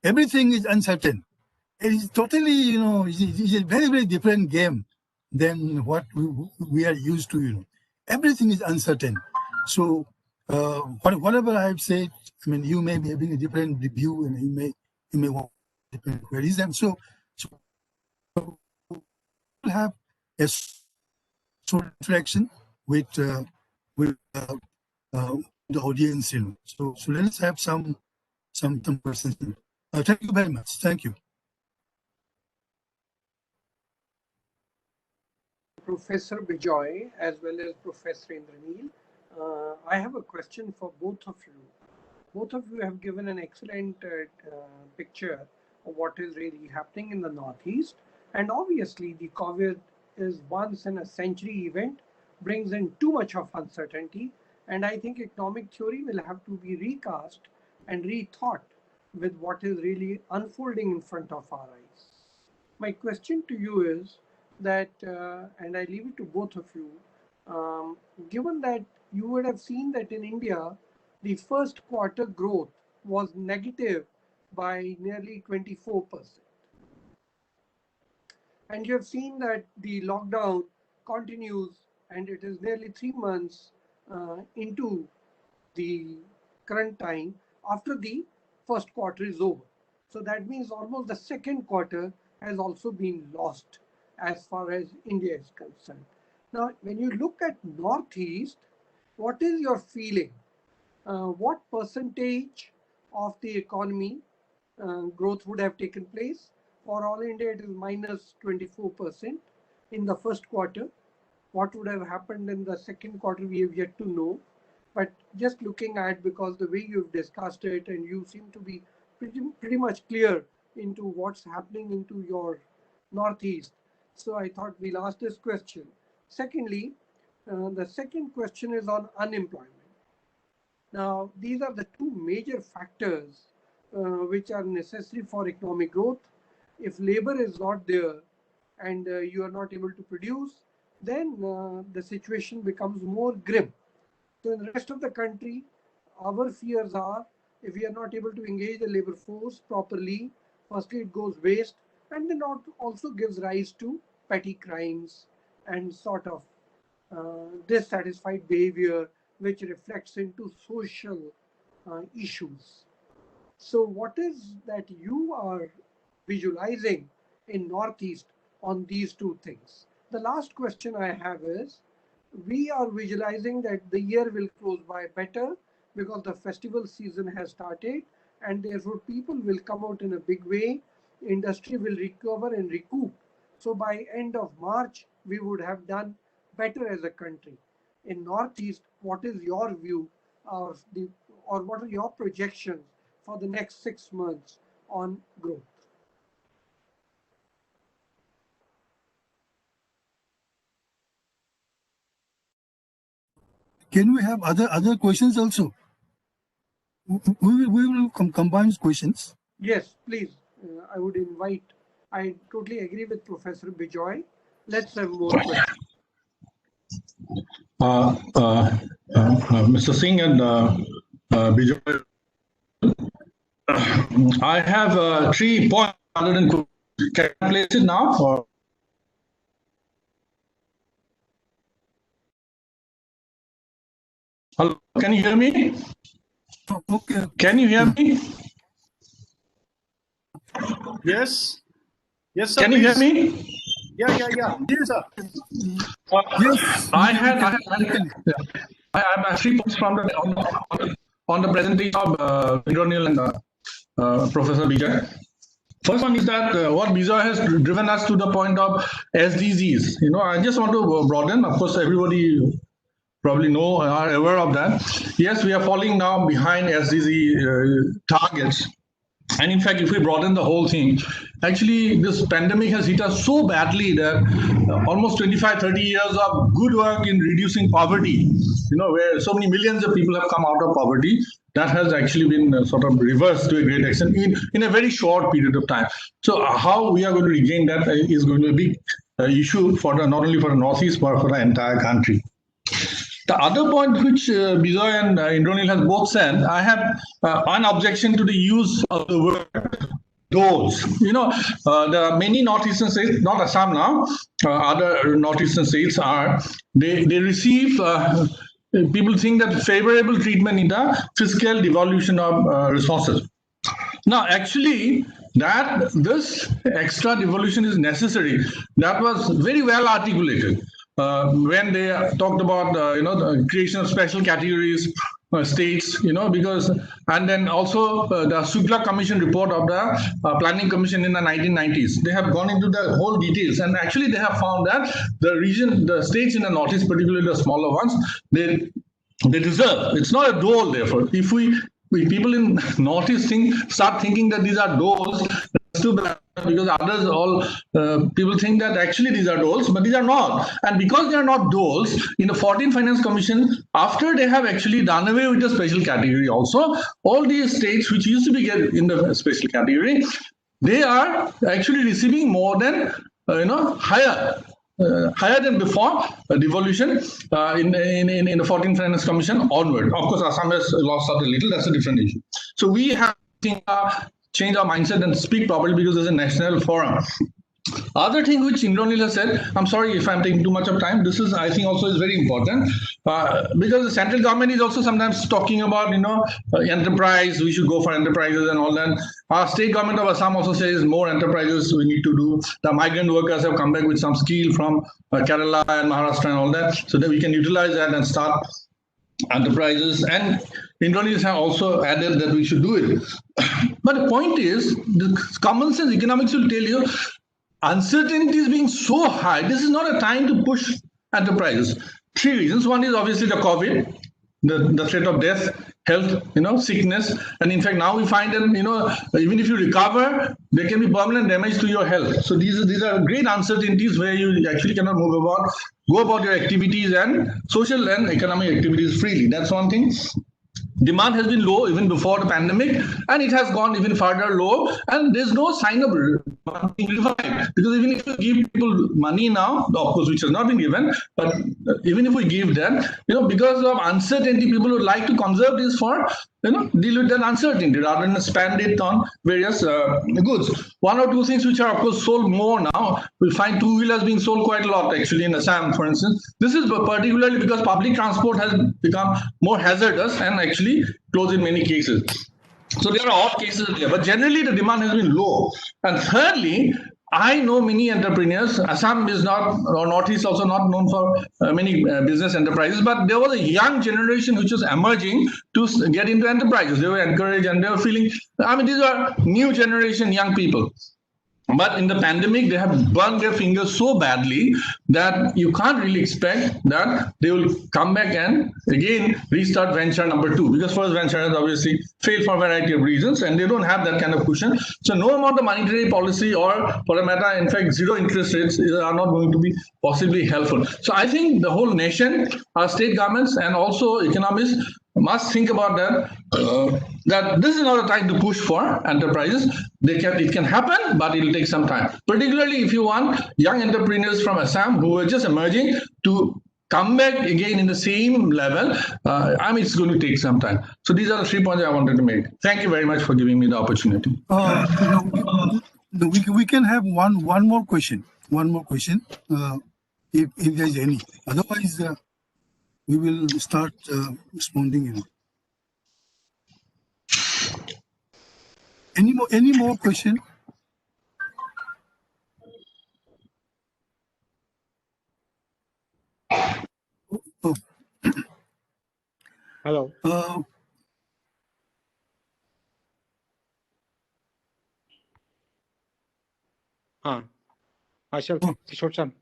everything is uncertain. It is totally, it's a very different game than what we are used to. Everything is uncertain. So whatever I've said, I mean, you may be having a different view, and you may want different queries, and so we'll have a sort of interaction with the audience. So let's have some questions. Thank you very much. Thank you. Professor Bijoy as well as Professor Indranil. I have a question for both of you. Both of you have given an excellent picture of what is really happening in the Northeast. And obviously, the COVID is once in a century event, brings in too much of uncertainty. And I think economic theory will have to be recast and rethought with what is really unfolding in front of our eyes. My question to you is that, and I leave it to both of you, given that you would have seen that in India, the first quarter growth was negative by nearly 24%. And you have seen that the lockdown continues, and it is nearly 3 months into the current time after the first quarter is over. So that means almost the second quarter has also been lost as far as India is concerned. Now, when you look at Northeast, what is your feeling? What percentage of the economy growth would have taken place. For all India, it is minus 24% in the first quarter. What would have happened in the second quarter, we have yet to know. But just looking at, because the way you've discussed it and you seem to be pretty much clear into what's happening into your Northeast. So I thought we'll ask this question. Secondly, the second question is on unemployment. Now, these are the two major factors which are necessary for economic growth. If labor is not there and you are not able to produce, then the situation becomes more grim. So in the rest of the country, our fears are, if we are not able to engage the labor force properly, firstly it goes waste, and then also gives rise to petty crimes and sort of dissatisfied behavior, which reflects into social issues. So what is that you are visualizing in Northeast on these two things? The last question I have is, we are visualizing that the year will close by better because the festival season has started, and therefore people will come out in a big way, industry will recover and recoup. So by end of March, we would have done better as a country. In Northeast, what is your view of or what are your projections for the next 6 months on growth? Can we have other questions also? We will combine questions. Yes, please. I would invite. I totally agree with Professor Bijoy. Let's have more questions. Mr. Singh and Bijoy, I have 3 points other than. Can I place it now? Or? Hello, can you hear me? Okay. Can you hear me? Yes. Yes, sir. Can you hear me? Yeah. Yes, sir. Yes. I have 3 points from on the presentation of Indranil and Professor Bijoy. First one is that what Bijoy has driven us to the point of SDGs. I just want to broaden. Of course, everybody probably know are aware of that. Yes, we are falling now behind SDG targets. And in fact, if we broaden the whole thing, actually this pandemic has hit us so badly that almost 25-30 years of good work in reducing poverty, where so many millions of people have come out of poverty, that has actually been sort of reversed to a great extent in a very short period of time. So how we are going to regain that is going to be a big issue for not only for the Northeast, but for the entire country. The other point which Bijoy and Indranil has both said, I have an objection to the use of the word dose. There are many northeastern states, not Assam now, other northeastern states they receive, people think that favorable treatment in the fiscal devolution of resources. Now, actually, that this extra devolution is necessary. That was very well articulated. When they talked about the creation of special categories, states, because, and then also the Sugla Commission report of the Planning Commission in the 1990s. They have gone into the whole details, and actually they have found that the states in the Northeast, particularly the smaller ones, they deserve. It's not a dole, therefore. If people in Northeast start thinking that these are doles, that's too bad, because others people think that actually these are doles, but these are not. And because they are not doles, in the 14th Finance Commission, after they have actually done away with the special category also, all these states which used to be in the special category, they are actually receiving more than, higher than before devolution in the 14th Finance Commission onward. Of course, Assam has lost out a little. That's a different issue. So we have to change our mindset and speak properly, because there's a national forum. Other thing which Indranil has said, I'm sorry if I'm taking too much of time. This is, I think, also is very important because the central government is also sometimes talking about, enterprise. We should go for enterprises and all that. Our state government of Assam also says more enterprises we need to do. The migrant workers have come back with some skill from Kerala and Maharashtra and all that, so that we can utilize that and start enterprises, and Indonesians have also added that we should do it. But the point is, the common sense economics will tell you uncertainty is being so high. This is not a time to push enterprises. Three reasons. One is obviously the COVID, the threat of death, health, sickness, and in fact now we find that even if you recover, there can be permanent damage to your health. So these are great uncertainties where you actually cannot go about your activities and social and economic activities freely. That's one thing. Demand has been low even before the pandemic, and it has gone even further low, and there's no sign of being revived. Because even if you give people money now, of course, which has not been given, but even if we give them, because of uncertainty, people would like to conserve this for, deal with that uncertainty rather than spend it on various goods. One or two things which are, of course, sold more now. We find two-wheelers being sold quite a lot, actually, in Assam, for instance. This is particularly because public transport has become more hazardous and actually closed in many cases. So there are odd cases there, but generally the demand has been low. And thirdly, I know many entrepreneurs. Assam is not, or Northeast also not known for many business enterprises, but there was a young generation which was emerging to get into enterprises. They were encouraged and they were feeling, these are new generation young people. But in the pandemic, they have burned their fingers so badly that you can't really expect that they will come back and again restart venture number 2, because first venture has obviously failed for a variety of reasons and they don't have that kind of cushion. So no amount of monetary policy or, for a matter, in fact, zero interest rates are not going to be possibly helpful. So I think the whole nation, our state governments and also economists must think about that, that this is not a time to push for enterprises. It can happen, but it will take some time. Particularly if you want young entrepreneurs from Assam who are just emerging to come back again in the same level, it's going to take some time. So these are the 3 points I wanted to make. Thank you very much for giving me the opportunity. We can have one more question. One more question, if there's any. Otherwise, we will start responding. Any more question? Oh. Hello. Myself, Kishore-san.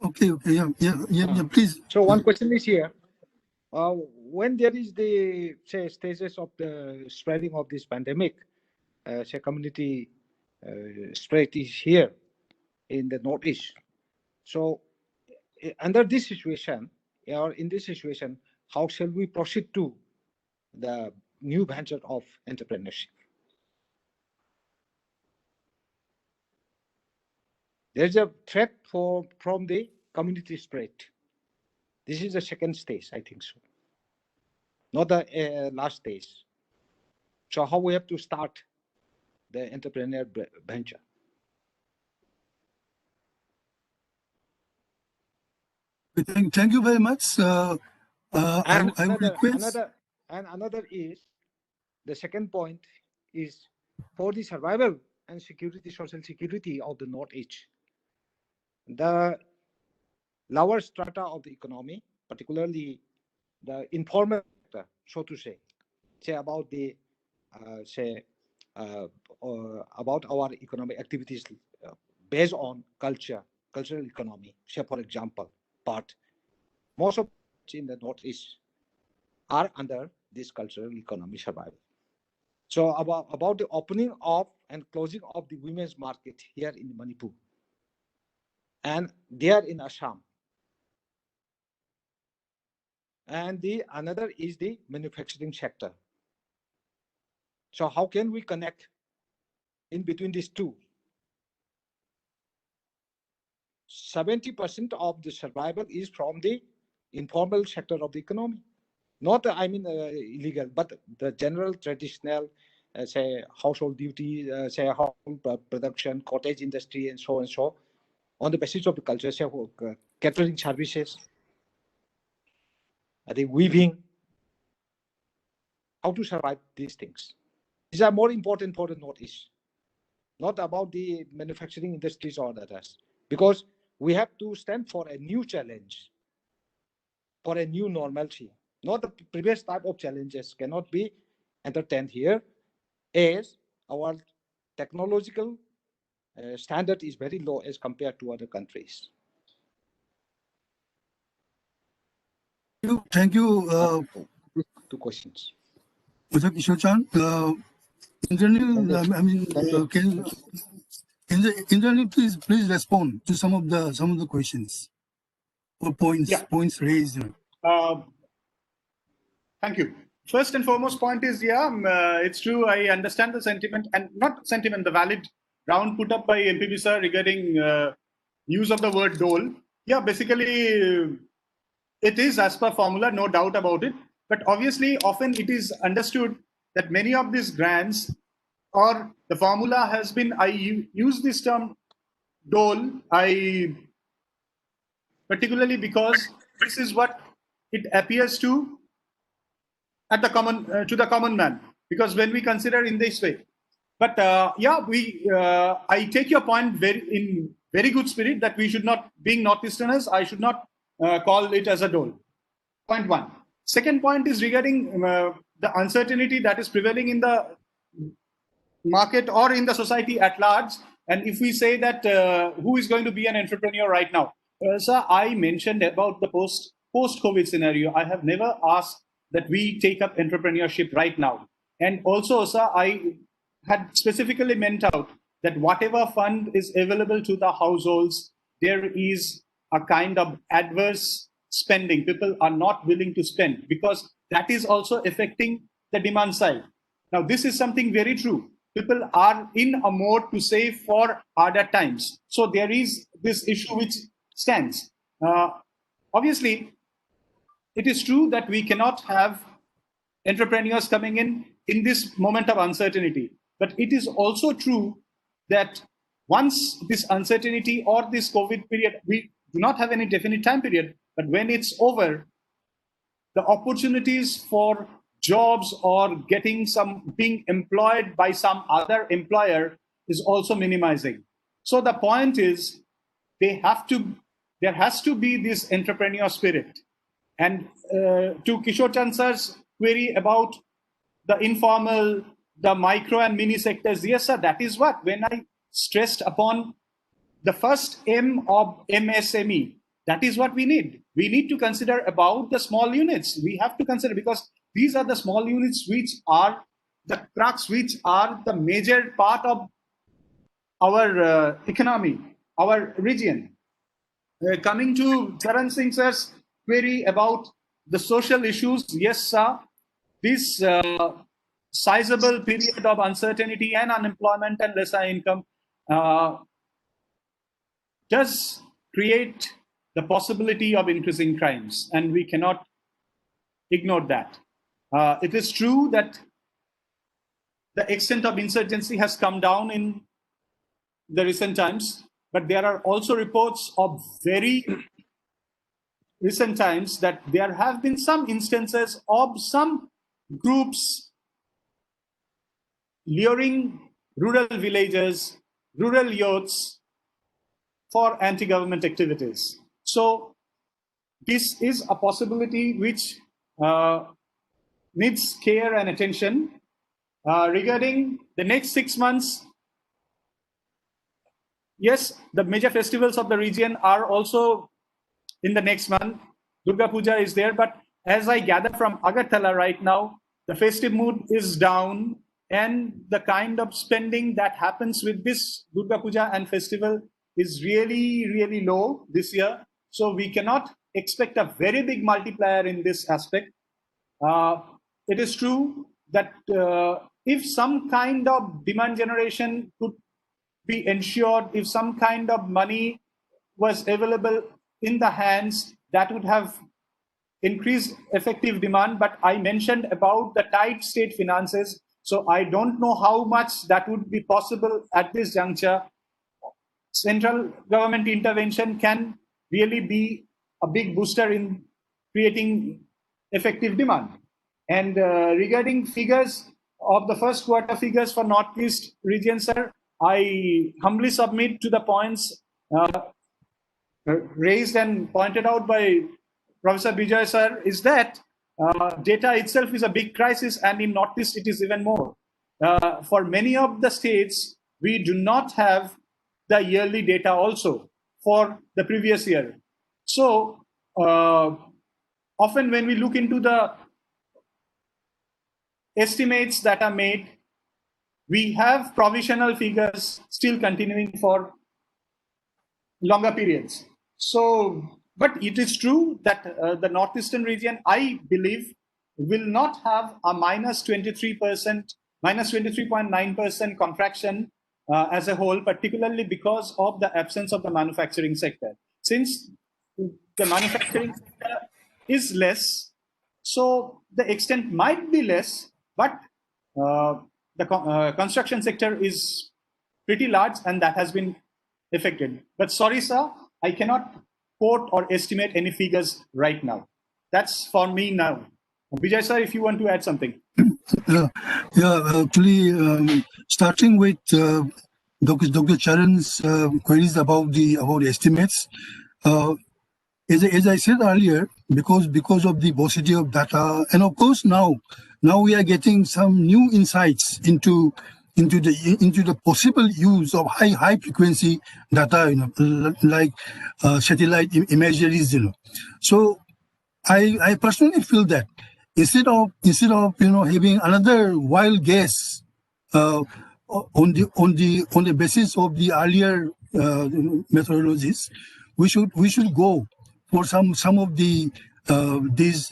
Okay, yeah, please. So one question is here. When there is the stages of the spreading of this pandemic, community spread is here in the Northeast. So under this situation, or in this situation, how shall we proceed to the new venture of entrepreneurship? There's a threat from the community spread. This is the second stage, I think so. Not the last stage. So how we have to start the entrepreneur venture? Thank you very much. I request. Another is, the second point is for the survival and security, social security of the Northeast. The lower strata of the economy, particularly the informal sector, so to say about the about our economic activities based on cultural economy. For example, but most of in the Northeast are under this cultural economy survival. So about the opening of and closing of the women's market here in Manipur and there in Assam. And another is the manufacturing sector. So how can we connect in between these two? 70% of the survival is from the informal sector of the economy. Not, illegal, but the general traditional, household duty, household production, cottage industry, and so on the basis of the culture, catering services, the weaving. How to survive these things? These are more important for the Northeast, not about the manufacturing industries or others, because we have to stand for a new challenge, for a new normalcy. not the previous type of challenges cannot be entertained here, as our technological standard is very low as compared to other countries. Thank you. Two questions. Mr. Kishore-chan. Internally, I mean, internally, please respond to some of the questions or points raised. Thank you. First and foremost point is, it's true. I understand the sentiment, and not sentiment, the valid ground put up by MPB sir regarding use of the word dole. Yeah, basically, it is as per formula, no doubt about it. But obviously, often it is understood that many of these grants or the formula has been, I use this term dole, particularly because this is what it appears to at the common man, because when we consider in this way, but I take your point in very good spirit that we should not, being Northeasterners, I should not call it as a dole. Point one. Second point is regarding the uncertainty that is prevailing in the market or in the society at large. And if we say that who is going to be an entrepreneur right now? Sir, I mentioned about the post-COVID scenario. I have never asked that we take up entrepreneurship right now. And also, sir, I had specifically meant out that whatever fund is available to the households, there is a kind of adverse spending. People are not willing to spend because that is also affecting the demand side. Now, this is something very true. People are in a mode to save for harder times. So there is this issue which stands. Obviously, it is true that we cannot have entrepreneurs coming in this moment of uncertainty. But it is also true that once this uncertainty or this COVID period, we do not have any definite time period, but when it's over, the opportunities for jobs or being employed by some other employer is also minimizing. So the point is, there has to be this entrepreneur spirit. And to Kishore Chand sir's query about the informal, the micro and mini sectors, yes, sir, that is what, when I stressed upon the first M of MSME, that is what we need. We need to consider about the small units. We have to consider, because these are the small units which are the crux, which are the major part of our economy, our region. Coming to Charan Singh sir's query about the social issues, yes, sir, this sizable period of uncertainty and unemployment and lesser income does create the possibility of increasing crimes, and we cannot ignore that. It is true that the extent of insurgency has come down in the recent times, but there are also reports of very recent times that there have been some instances of some groups luring rural villagers, rural youths for anti-government activities. So this is a possibility which needs care and attention. Regarding the next 6 months, yes, the major festivals of the region are also in the next month. Durga Puja is there, but as I gather from Agartala right now, the festive mood is down, and the kind of spending that happens with this Durga Puja and festival is really, really low this year. So we cannot expect a very big multiplier in this aspect. It is true that if some kind of demand generation could be ensured, if some kind of money was available in the hands, that would have increased effective demand. But I mentioned about the tight state finances, so I don't know how much that would be possible at this juncture. Central government intervention can really be a big booster in creating effective demand. And regarding figures of the first quarter figures for Northeast region, sir, I humbly submit to the points raised and pointed out by Professor Bijay sir, is that data itself is a big crisis, and in Northeast it is even more. For many of the states, we do not have the yearly data also for the previous year. So often when we look into the estimates that are made, we have provisional figures still continuing for longer periods. So, but it is true that the Northeastern region, I believe, will not have a minus 23.9% contraction as a whole, particularly because of the absence of the manufacturing sector. Since the manufacturing sector is less, so the extent might be less, but the construction sector is pretty large, and that has been affected. But sorry, sir, I cannot quote or estimate any figures right now. That's for me now. Vijay sir, if you want to add something. Actually, starting with Dr. Charan's queries about the estimates. As I said earlier, because of the paucity of data, and of course now we are getting some new insights into the possible use of high frequency data, like satellite imageries, So I personally feel that instead of having another wild guess on the basis of the earlier methodologies, we should go for some of the these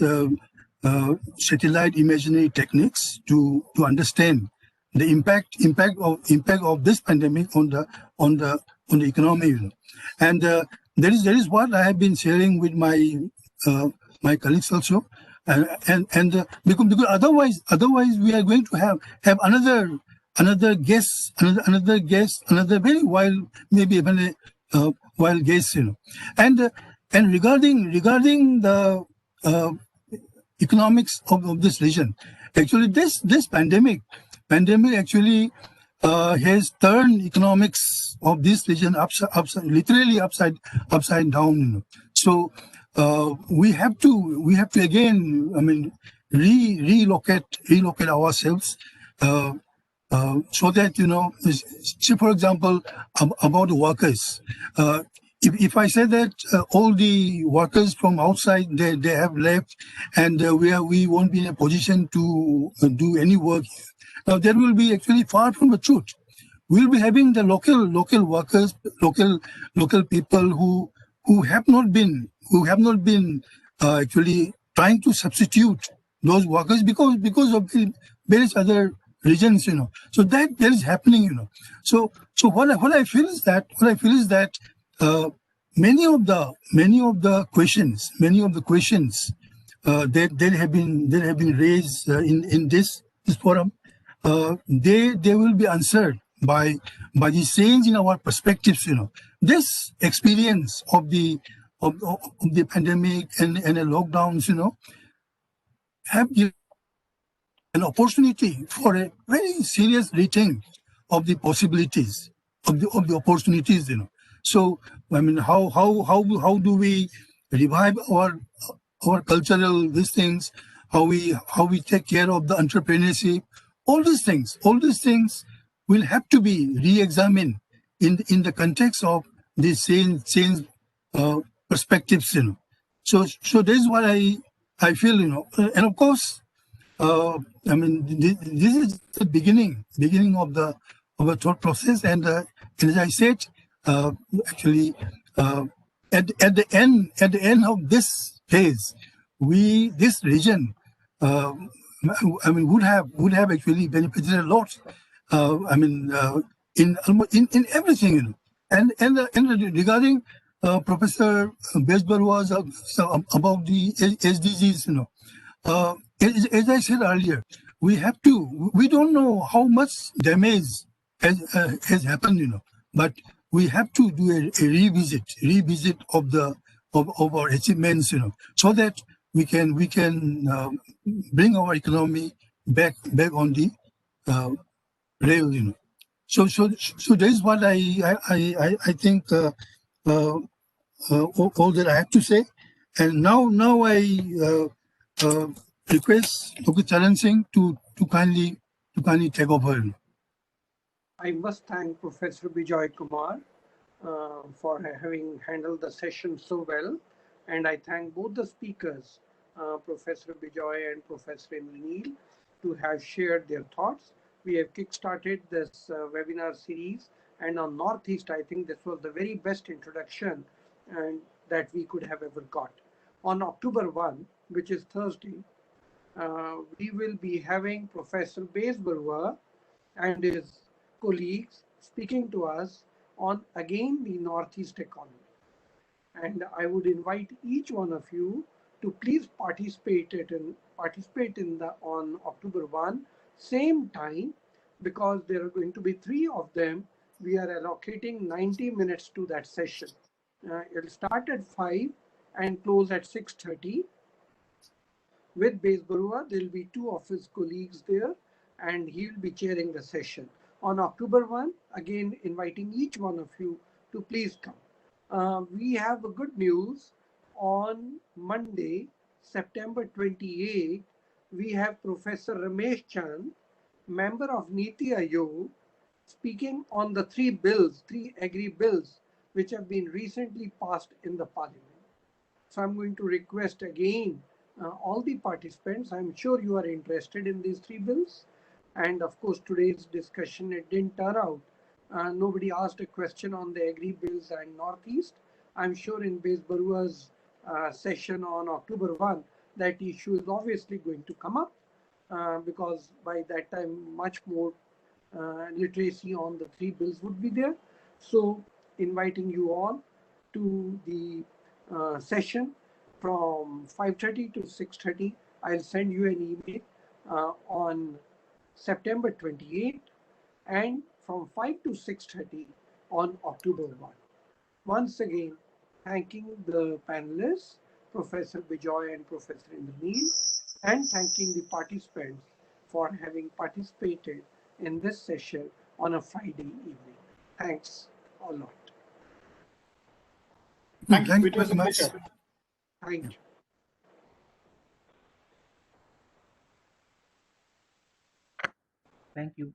satellite imagery techniques to understand the impact of this pandemic on the economy, and that is what I have been sharing with my my colleagues also, and because otherwise we are going to have another guess, another very wild, maybe even a wild guess, and regarding the economics of this region, actually this pandemic actually has turned economics of this region literally upside down. So we have to again, I mean, relocate ourselves. So that, say for example, about the workers. If I say that all the workers from outside they have left, and we won't be in a position to do any work, now that will be actually far from the truth. We'll be having the local workers, local people who have not been actually trying to substitute those workers because of the various other regions, So that is happening, So what I feel is that many of the questions that have been raised in this forum, they will be answered by the change in our perspectives, This experience of the pandemic and the lockdowns, have given an opportunity for a very serious rethink of the possibilities of the opportunities, So I mean, how do we revive our cultural these things? How we take care of the entrepreneurship? All these things will have to be re-examined in the context of these change perspectives, So this is what I feel, and of course. I mean, this is the beginning of the thought process, and as I said, actually, at the end of this phase, this region, I mean, would have actually benefited a lot. I mean, in everything, and regarding Professor Besbar about the SDGs, as I said earlier, we don't know how much damage has happened, but we have to do a revisit of our achievements, so that we can bring our economy back on the rail, So that is what I think all that I have to say, and now I request Dr. Charan Singh to kindly take over. I must thank Professor Bijoy Kumar for having handled the session so well. And I thank both the speakers, Professor Bijoy and Professor Indranil, to have shared their thoughts. We have kickstarted this webinar series, and on Northeast, I think this was the very best introduction and that we could have ever got. On October 1, which is Thursday, we will be having Professor Bez Barua and his colleagues speaking to us on again the Northeast economy. And I would invite each one of you to please participate in the on October 1, same time, because there are going to be 3 of them. We are allocating 90 minutes to that session. It'll start at 5 and close at 6:30. With Bez Barua, there will be 2 of his colleagues there, and he will be chairing the session. On October 1, again inviting each one of you to please come. We have a good news. On Monday, September 28, we have Professor Ramesh Chand, member of Niti Aayog, speaking on the 3 agri bills, which have been recently passed in the parliament. So I'm going to request again all the participants. I'm sure you are interested in these 3 bills. And of course, today's discussion, it didn't turn out. Nobody asked a question on the agri bills and Northeast. I'm sure in Bez Barua's session on October 1, that issue is obviously going to come up because by that time, much more literacy on the 3 bills would be there. So inviting you all to the session from 5:30 to 6:30. I'll send you an email on September 28 and from 5 to 6:30 on October 1. Once again, thanking the panelists, Professor Bijoy and Professor Indranil, and thanking the participants for having participated in this session on a Friday evening. Thanks a lot. Thank you. Thank It you was a very much. pleasure. Thank you. Thank you.